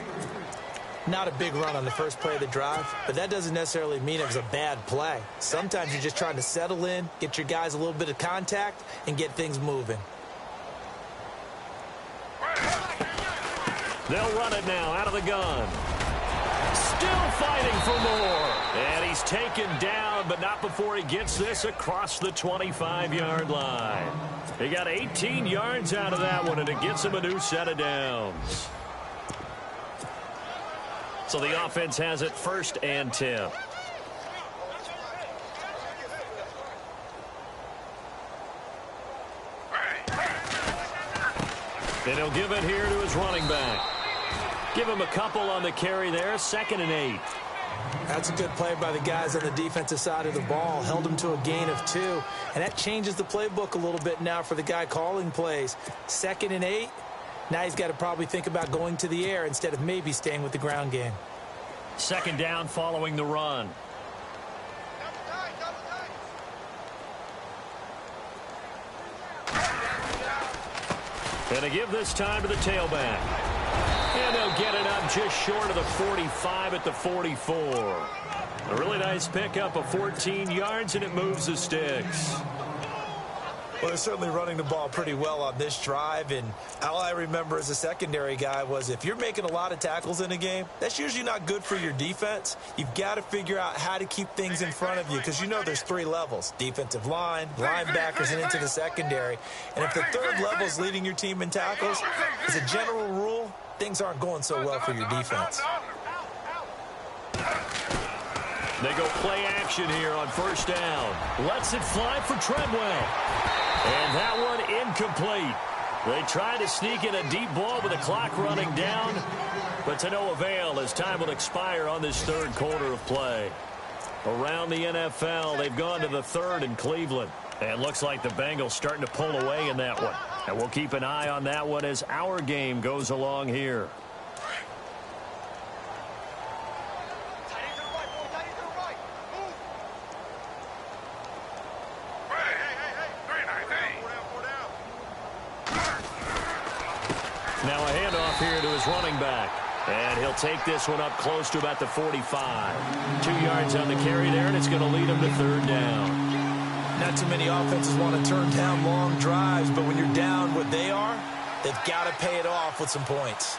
Not a big run on the first play of the drive, but that doesn't necessarily mean it was a bad play. Sometimes you're just trying to settle in, get your guys a little bit of contact, and get things moving. They'll run it now out of the gun. Still fighting for more. And he's taken down, but not before he gets this across the 25-yard line. He got 18 yards out of that one, and it gets him a new set of downs. So the offense has it first and 10. And he'll give it here to his running back. Give him a couple on the carry there, second and 8. That's a good play by the guys on the defensive side of the ball. Held him to a gain of 2. And that changes the playbook a little bit now for the guy calling plays. Second and 8. Now he's got to probably think about going to the air instead of maybe staying with the ground game. Second down following the run. And to give this time to the tailback. And they'll get it up just short of the 45 at the 44. A really nice pickup of 14 yards, and it moves the sticks. Well, they're certainly running the ball pretty well on this drive, and all I remember as a secondary guy was if you're making a lot of tackles in a game, that's usually not good for your defense. You've got to figure out how to keep things in front of you because you know there's three levels, defensive line, linebackers, and into the secondary. And if the third level is leading your team in tackles, as a general rule, things aren't going so well for your defense. They go play action here on first down. Lets it fly for Treadwell. And that one incomplete. They try to sneak in a deep ball with the clock running down, but to no avail as time will expire on this third quarter of play. Around the NFL, they've gone to the third in Cleveland. And it looks like the Bengals starting to pull away in that one. And we'll keep an eye on that one as our game goes along here. Now a handoff here to his running back. And he'll take this one up close to about the 45. 2 yards on the carry there, and it's going to lead him to third down. Not too many offenses want to turn down long drives, but when you're down what they are, they've got to pay it off with some points.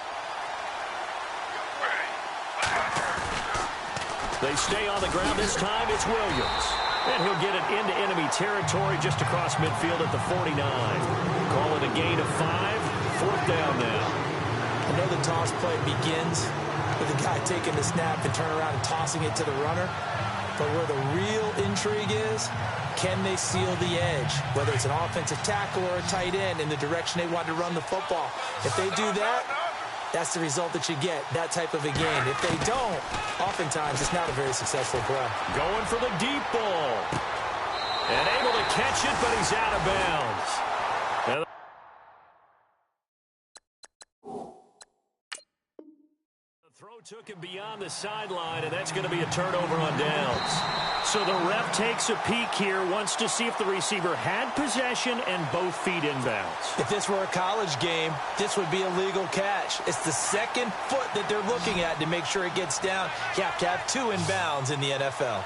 They stay on the ground this time. It's Williams. And he'll get it into enemy territory just across midfield at the 49. Call it a gain of 5. Fourth down now. I know the toss play begins with the guy taking the snap and turn around and tossing it to the runner. But where the real intrigue is, can they seal the edge? Whether it's an offensive tackle or a tight end in the direction they want to run the football. If they do that, that's the result that you get, that type of a game. If they don't, oftentimes it's not a very successful play. Going for the deep ball. And able to catch it, but he's out of bounds. Throw took him beyond the sideline, and that's going to be a turnover on downs. So the ref takes a peek here, wants to see if the receiver had possession and both feet inbounds. If this were a college game, this would be a legal catch. It's the second foot that they're looking at to make sure it gets down. You have to have two inbounds in the NFL.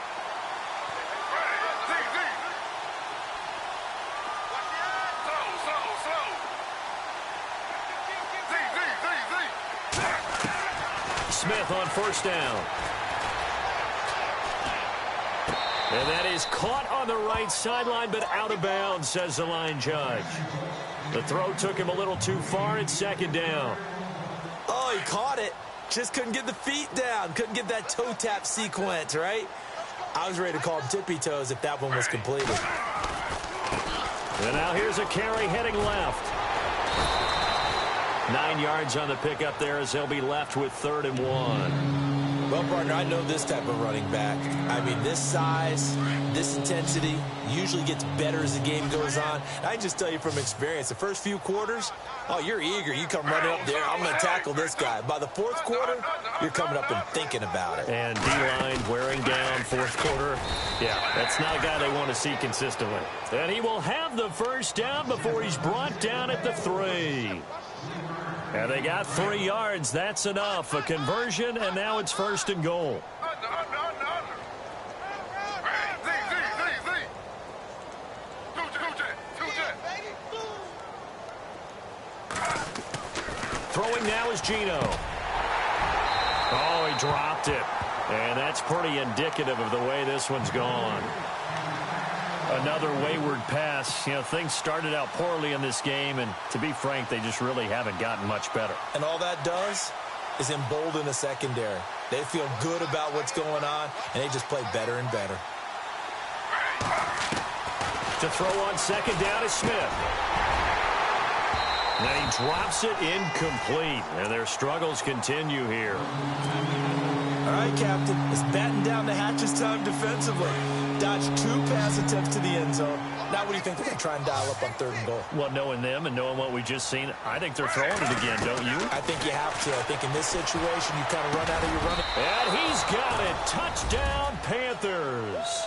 Smith on first down. And that is caught on the right sideline, but out of bounds, says the line judge. The throw took him a little too far. It's second down. Oh, he caught it. Just couldn't get the feet down. Couldn't get that toe tap sequence, right? I was ready to call him tippy toes if that one was completed. And now here's a carry heading left. 9 yards on the pickup there as they'll be left with 3rd and 1. Well, partner, I know this type of running back. I mean, this size, this intensity usually gets better as the game goes on. I can just tell you from experience, the first few quarters, oh, you're eager. You come running up there. I'm going to tackle this guy. By the 4th quarter, you're coming up and thinking about it. And D-line wearing down 4th quarter. Yeah, that's not a guy they want to see consistently. And he will have the first down before he's brought down at the 3. And they got 3 yards. That's enough. A conversion, and now it's 1st and goal. Throwing now is Gino. Oh, he dropped it. And that's pretty indicative of the way this one's gone. Another wayward pass. You know, things started out poorly in this game, and to be frank, they just really haven't gotten much better. And all that does is embolden the secondary. They feel good about what's going on, and they just play better and better. To throw on second down is Smith. And he drops it incomplete, and their struggles continue here. All right, Captain, it's batten down the hatches time defensively. Dodged 2 pass attempts to the end zone. Now what do you think they're going to try and dial up on 3rd and goal? Well, knowing them and knowing what we just seen, I think they're throwing it again, don't you? I think you have to. I think in this situation, you kind of run out of your running. And he's got it. Touchdown, Panthers.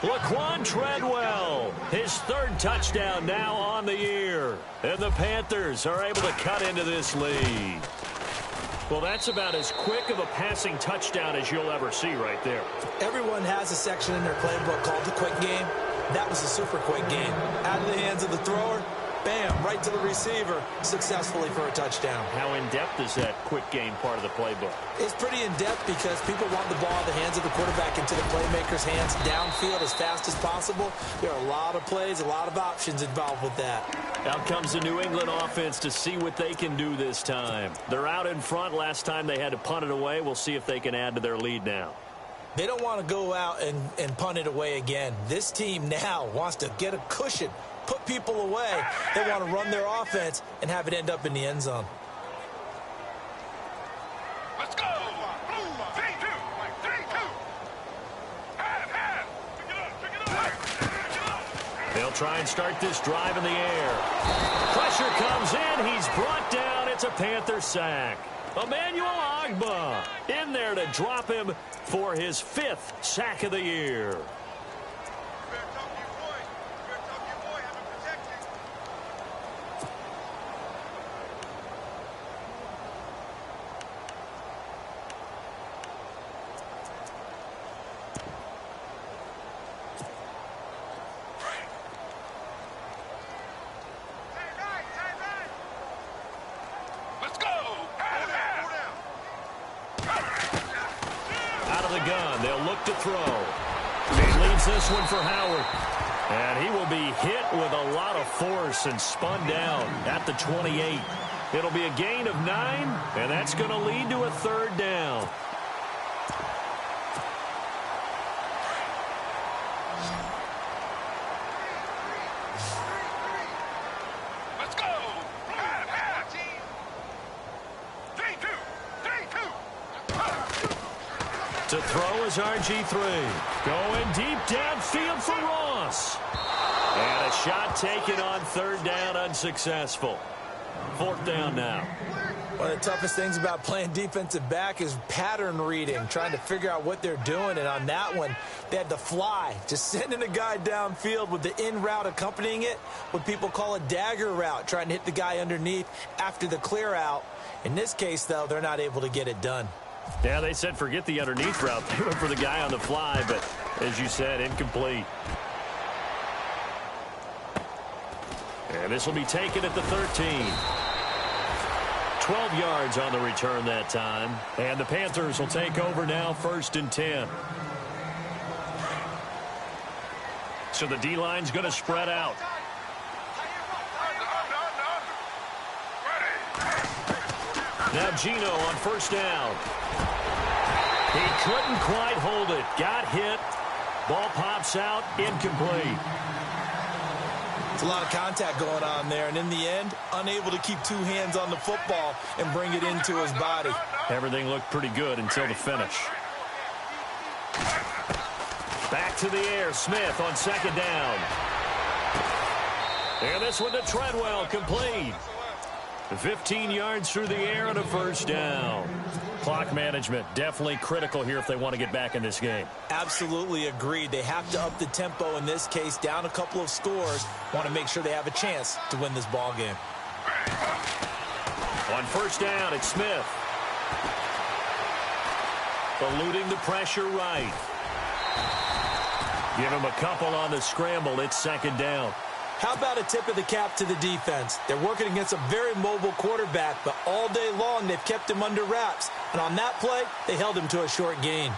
Laquan Treadwell, his 3rd touchdown now on the year. And the Panthers are able to cut into this lead. Well, that's about as quick of a passing touchdown as you'll ever see right there. Everyone has a section in their playbook called the quick game. That was a super quick game. Out of the hands of the thrower, bam, right to the receiver, successfully for a touchdown. How in-depth is that quick game part of the playbook? It's pretty in-depth because people want the ball in the hands of the quarterback into the playmaker's hands downfield as fast as possible. There are a lot of plays, a lot of options involved with that. Out comes the New England offense to see what they can do this time. They're out in front. Last time they had to punt it away. We'll see if they can add to their lead now. They don't want to go out and punt it away again. This team now wants to get a cushion, put people away. They want to run their offense and have it end up in the end zone. Let's go. 3-2. 3-2. Half. Pick it up. They'll try and start this drive in the air. Pressure comes in. He's brought down. It's a Panther sack. Emmanuel Ogbah in there to drop him for his 5th sack of the year. Let's go. Out of the gun, they'll look to throw. He leaves this one for Howard. And he will be hit with a lot of force and spun down at the 28. It'll be a gain of 9, and that's going to lead to a 3rd down. Let's go. Half. 3-2. To throw is RG3. Going deep downfield for Ross. And a shot taken on 3rd down, unsuccessful. 4th down now. One of the toughest things about playing defensive back is pattern reading, trying to figure out what they're doing. And on that one, they had to fly, just sending a guy downfield with the in route accompanying it, what people call a dagger route, trying to hit the guy underneath after the clear out. In this case, though, they're not able to get it done. Yeah, they said forget the underneath route. They went for the guy on the fly, but as you said, incomplete. And this will be taken at the 13. 12 yards on the return that time. And the Panthers will take over now, 1st and 10. So the D-line's going to spread out. Now Gino on 1st down. He couldn't quite hold it. Got hit. Ball pops out. Incomplete. It's a lot of contact going on there, and in the end, unable to keep 2 hands on the football and bring it into his body. Everything looked pretty good until the finish. Back to the air. Smith on 2nd down. And this one to Treadwell, complete. 15 yards through the air and a 1st down. Clock management definitely critical here if they want to get back in this game. Absolutely agreed. They have to up the tempo in this case, down a couple of scores. Want to make sure they have a chance to win this ball game. On 1st down, it's Smith. Eluding the pressure right. Give him a couple on the scramble. It's 2nd down. How about a tip of the cap to the defense? They're working against a very mobile quarterback, but all day long they've kept him under wraps. And on that play, they held him to a short gain.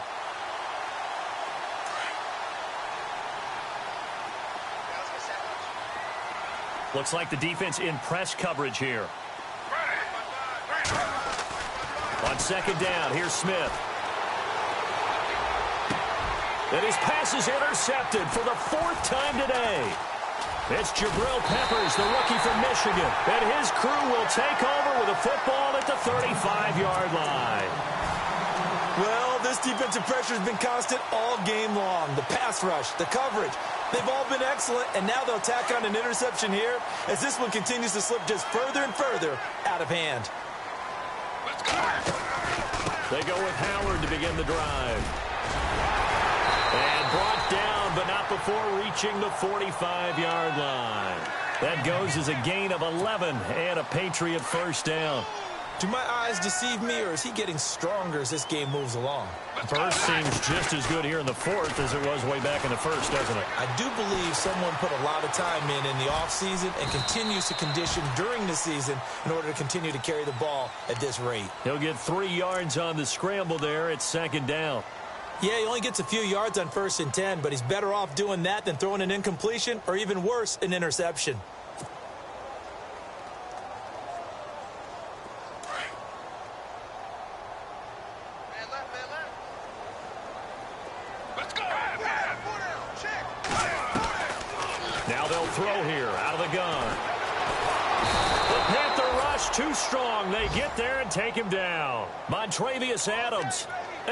Looks like the defense in press coverage here. On 2nd down, here's Smith. And his pass is intercepted for the 4th time today. It's Jabril Peppers, the rookie from Michigan. And his crew will take over with a football at the 35-yard line. Well, this defensive pressure has been constant all game long. The pass rush, the coverage, they've all been excellent, and now they'll tack on an interception here as this one continues to slip just further and further out of hand. Let's go. They go with Howard to begin the drive. And brought down, but not before reaching the 45-yard line. That goes as a gain of 11 and a Patriot 1st down. Do my eyes deceive me, or is he getting stronger as this game moves along? First seems just as good here in the fourth as it was way back in the first, doesn't it? I do believe someone put a lot of time in the offseason and continues to condition during the season in order to continue to carry the ball at this rate. He'll get 3 yards on the scramble there. It's second down. Yeah, he only gets a few yards on 1st and 10, but he's better off doing that than throwing an incompletion or even worse, an interception. Now they'll throw here out of the gun. The Panther rush too strong. They get there and take him down. Montrevious Adams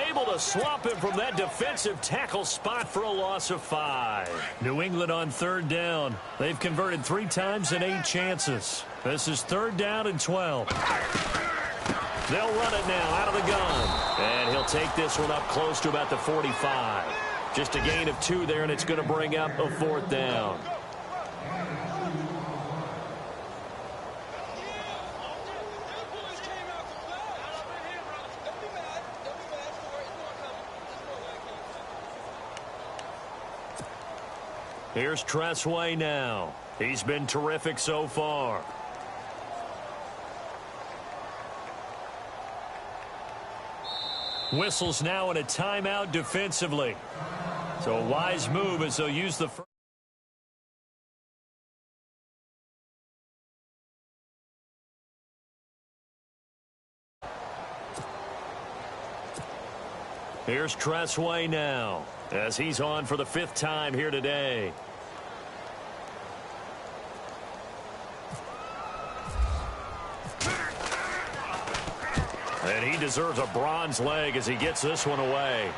able to swamp him from that defensive tackle spot for a loss of 5. New England on 3rd down. They've converted 3 times in 8 chances. This is 3rd down and 12. They'll run it now out of the gun. And he'll take this one up close to about the 45. Just a gain of 2 there, and it's going to bring up a 4th down. Here's Tressway now. He's been terrific so far. Whistles now in a timeout defensively. So a wise move as they'll use the first. Here's Tressway now as he's on for the 5th time here today. And he deserves a bronze leg as he gets this one away.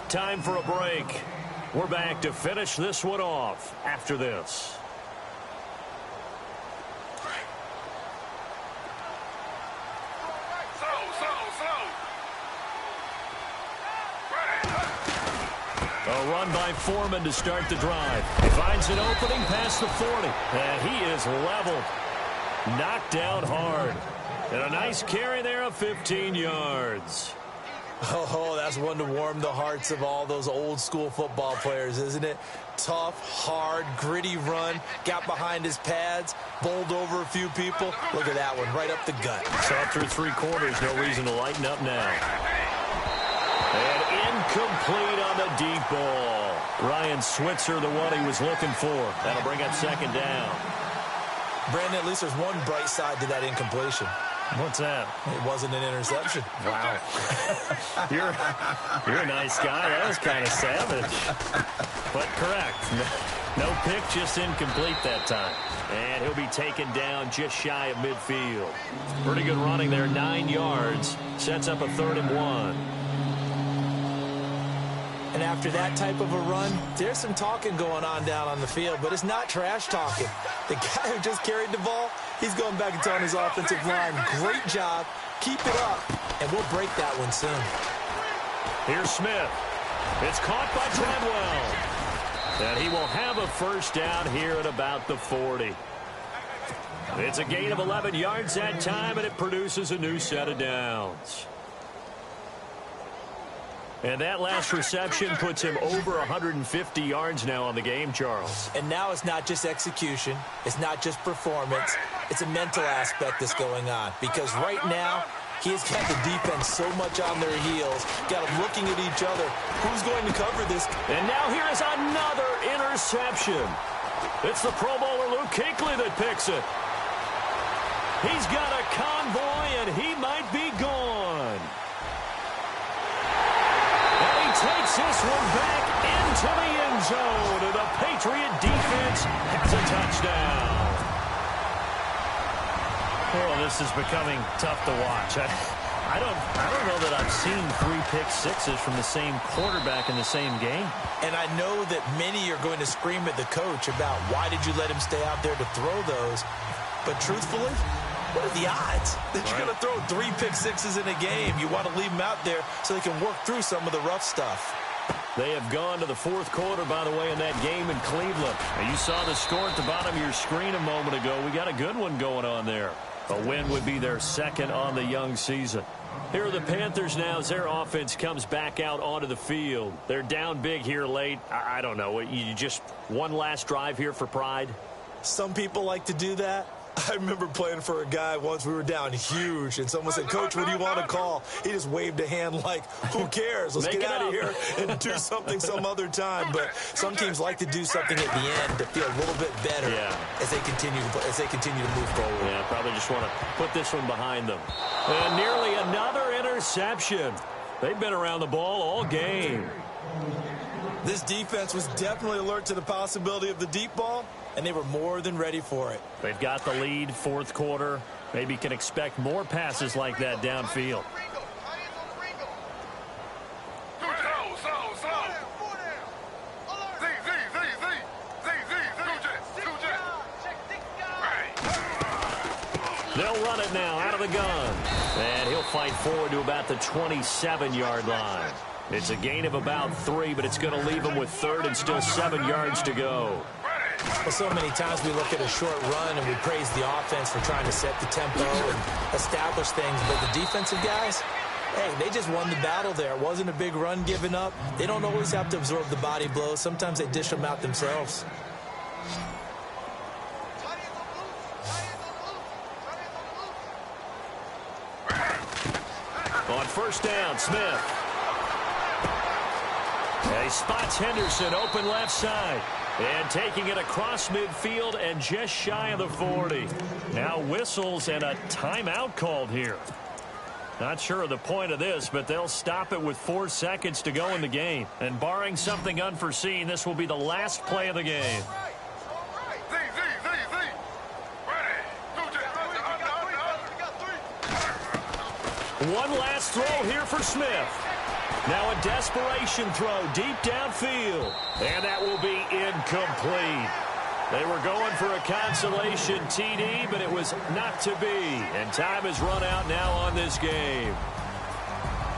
Time for a break. We're back to finish this one off after this. A run by Foreman to start the drive. He finds an opening past the 40. And he is leveled. Knocked down hard. And a nice carry there of 15 yards. Oh, that's one to warm the hearts of all those old school football players, isn't it? Tough, hard, gritty run. Got behind his pads. Bowled over a few people. Look at that one, right up the gut. Saw through 3 quarters. No reason to lighten up now. And incomplete on the deep ball. Ryan Switzer, the one he was looking for. That'll bring up second down. Brandon, at least there's one bright side to that incompletion. What's that? It wasn't an interception. Wow. You're a nice guy. That was kind of savage. But correct. No pick, just incomplete that time. And he'll be taken down just shy of midfield. Pretty good running there, 9 yards. Sets up a 3rd and 1. And after that type of a run, there's some talking going on down on the field, but it's not trash talking. The guy who just carried the ball, he's going back and telling his offensive line, great job, keep it up, and we'll break that one soon. Here's Smith. It's caught by Treadwell. And he will have a 1st down here at about the 40. It's a gain of 11 yards that time, and it produces a new set of downs. And that last reception puts him over 150 yards now on the game, Charles. And now it's not just execution. It's not just performance. It's a mental aspect that's going on. Because right now, he's got the defense so much on their heels. Got them looking at each other. Who's going to cover this? And now here is another interception. It's the Pro Bowler Luke Kuechly that picks it. He's got a convoy, and he might be gone. Takes this one back into the end zone, and the Patriot defense has a touchdown. Oh, this is becoming tough to watch. I don't know that I've seen 3 pick sixes from the same quarterback in the same game. And I know that many are going to scream at the coach about why did you let him stay out there to throw those. But truthfully, what are the odds that you're going to throw 3 pick sixes in a game? You want to leave them out there so they can work through some of the rough stuff. They have gone to the fourth quarter, by the way, in that game in Cleveland. Now, you saw the score at the bottom of your screen a moment ago. We got a good one going on there. A win would be their second on the young season. Here are the Panthers now as their offense comes back out onto the field. They're down big here late. I don't know. You just one last drive here for pride? Some people like to do that. I remember playing for a guy once. We were down huge, and someone said, "Coach, what do you want to call?" He just waved a hand like, "Who cares? Let's get out of here and do something some other time." But some teams like to do something at the end to feel a little bit better as they continue to move forward. Yeah, probably just want to put this one behind them. And nearly another interception. They've been around the ball all game. This defense was definitely alert to the possibility of the deep ball, and they were more than ready for it. They've got the lead, fourth quarter. Maybe can expect more passes like that downfield. They'll run it now out of the gun. And he'll fight forward to about the 27-yard line. It's a gain of about 3, but it's going to leave him with third and still 7 yards to go. Well, so many times we look at a short run and we praise the offense for trying to set the tempo and establish things. But the defensive guys, hey, they just won the battle there. It wasn't a big run given up. They don't always have to absorb the body blows. Sometimes they dish them out themselves. On first down, Smith. And he spots Henderson open left side. And taking it across midfield and just shy of the 40. Now whistles and a timeout called here. Not sure of the point of this, but they'll stop it with 4 seconds to go in the game. And barring something unforeseen, this will be the last play of the game. One last throw here for Smith. Now a desperation throw deep downfield. And that will be incomplete. They were going for a consolation TD, but it was not to be. And time has run out now on this game.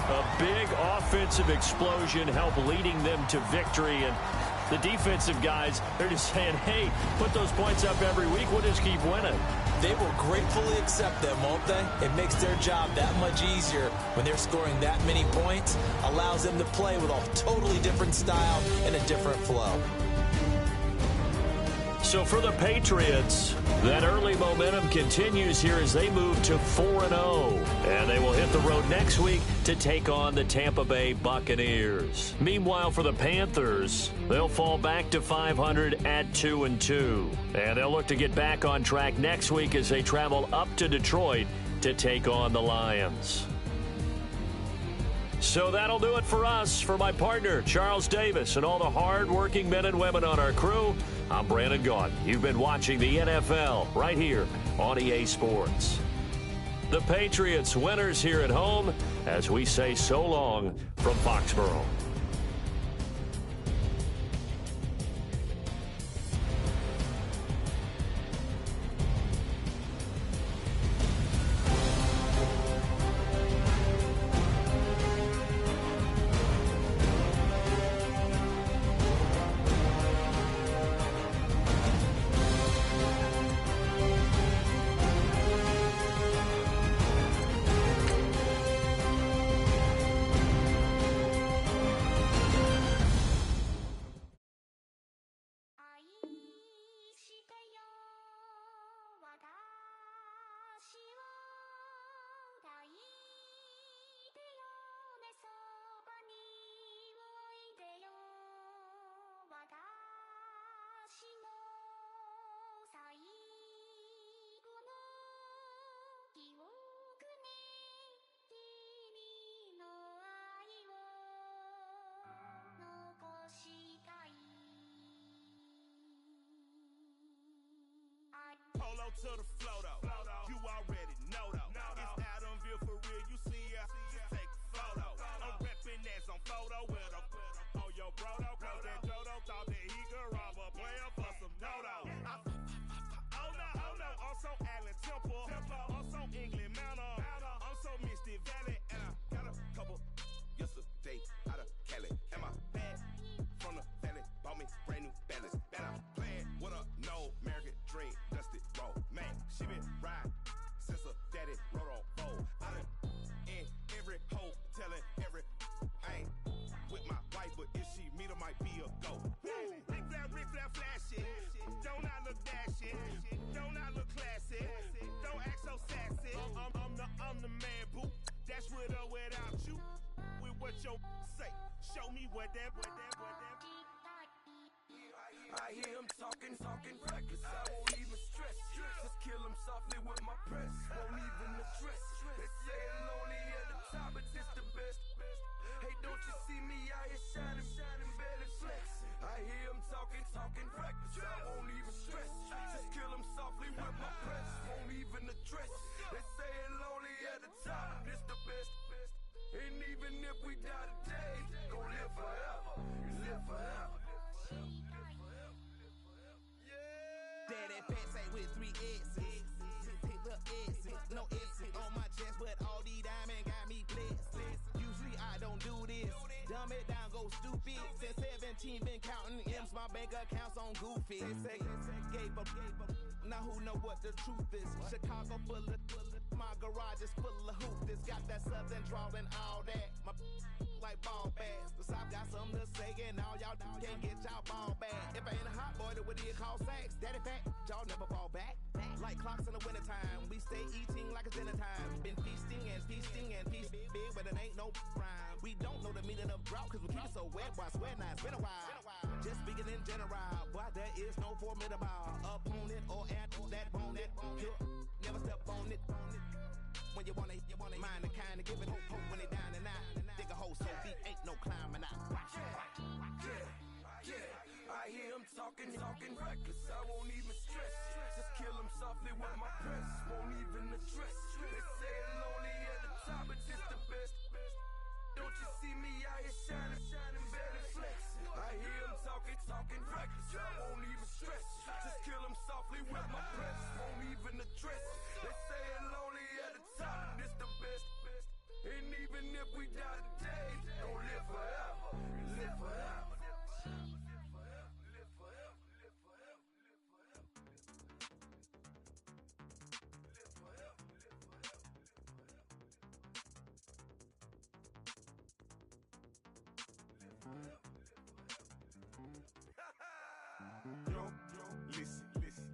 A big offensive explosion helped leading them to victory. And the defensive guys, they're just saying, hey, put those points up every week. We'll just keep winning. They will gratefully accept them, won't they? It makes their job that much easier when they're scoring that many points. Allows them to play with a totally different style and a different flow. So for the Patriots, that early momentum continues here as they move to 4-0. And they will hit the road next week to take on the Tampa Bay Buccaneers. Meanwhile, for the Panthers, they'll fall back to 500 at 2-2. And they'll look to get back on track next week as they travel up to Detroit to take on the Lions. So that'll do it for us. For my partner, Charles Davis, and all the hard-working men and women on our crew, I'm Brandon Gaudin. You've been watching the NFL right here on EA Sports. The Patriots winners here at home as we say so long from Foxborough. Polo to the flow though. You already know though. It's Adamville for real. You see ya? Just take a photo. I'm reppin' that's on photo with a on your bro though. Cause that Dodo thought that he could rob a player for some dodo. Oh no. Also Allen Temple. Also England Mountain. Also Misty Valley. And I got a couple yesterday out of Cali. And my bad your say? Show me what that. I hear him talking reckless. I won't even stress. Just kill him softly with my press. Won't even address. They say I'm lonely at the top, but this the best. Hey, don't you see me out here shining, barely flex. I hear him talking reckless. I won't even stress. Just kill him softly with my press. Won't even address. They say I'm lonely at the top, this the best. And even if we die today, gon' live forever. Live forever. Daddy fat say with 3 S's. Pick the S's, no S's on my chest, but all these diamonds got me blessed. Usually I don't do this. Dumb it down, go stupid. Since 17, been counting M's, my bank account's on goofy. They say gave up. Now who know what the truth is? Chicago full of my garage is full of hoop. This got that southern drawl and all that. My like ball bags. The South got something to say, and all y'all can't get y'all ball back. If I ain't a hot boy, then what do you call sacks? Daddy fat, y'all never fall back. Like clocks in the wintertime, we stay eating like it's dinner time. Been feasting and feasting and feast big, but it ain't no rhyme. We don't know the meaning of drought, cause we keep it so wet. Boy, I swear now it's been a while. Just speaking in general, boy, there is no formidable opponent or at that bone that never step on it. When you wanna mind the kind of give it hope when they down and out. Dig a hole so deep, ain't no climbing out. Yeah, I hear him talking reckless. I won't even stress. Just kill him softly with my press. Won't even address. They say I'm lonely at the top, but this the best. Don't you see me out here shining, barely flex. I hear him talking reckless. I won't even stress. Just kill him softly with my press. Won't even address. They say I'm lonely at the top, this the best. And even if we die today, don't live forever. Live forever. Yo, listen,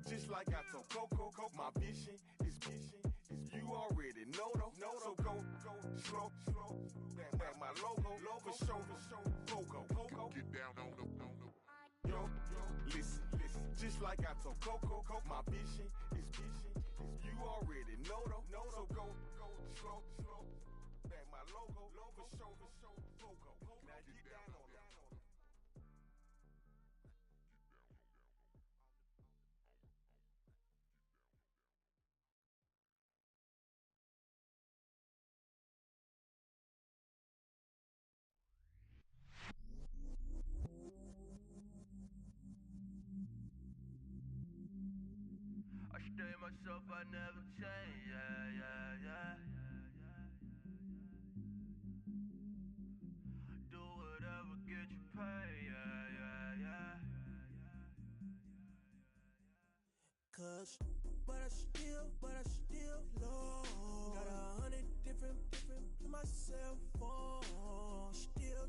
just like I told Coco, my vision is you already know though. So go, slow, back my logo, for show, Pogo. Get down on the. Yo, listen, just like I told Coco, my vision is you already know though. So go, slow, back my logo, for show, Pogo. Now get down on it. I stay myself, I never change, yeah. Do whatever, get you paid, yeah. Cause, but I still low. Got 100 different to my cell phone. Still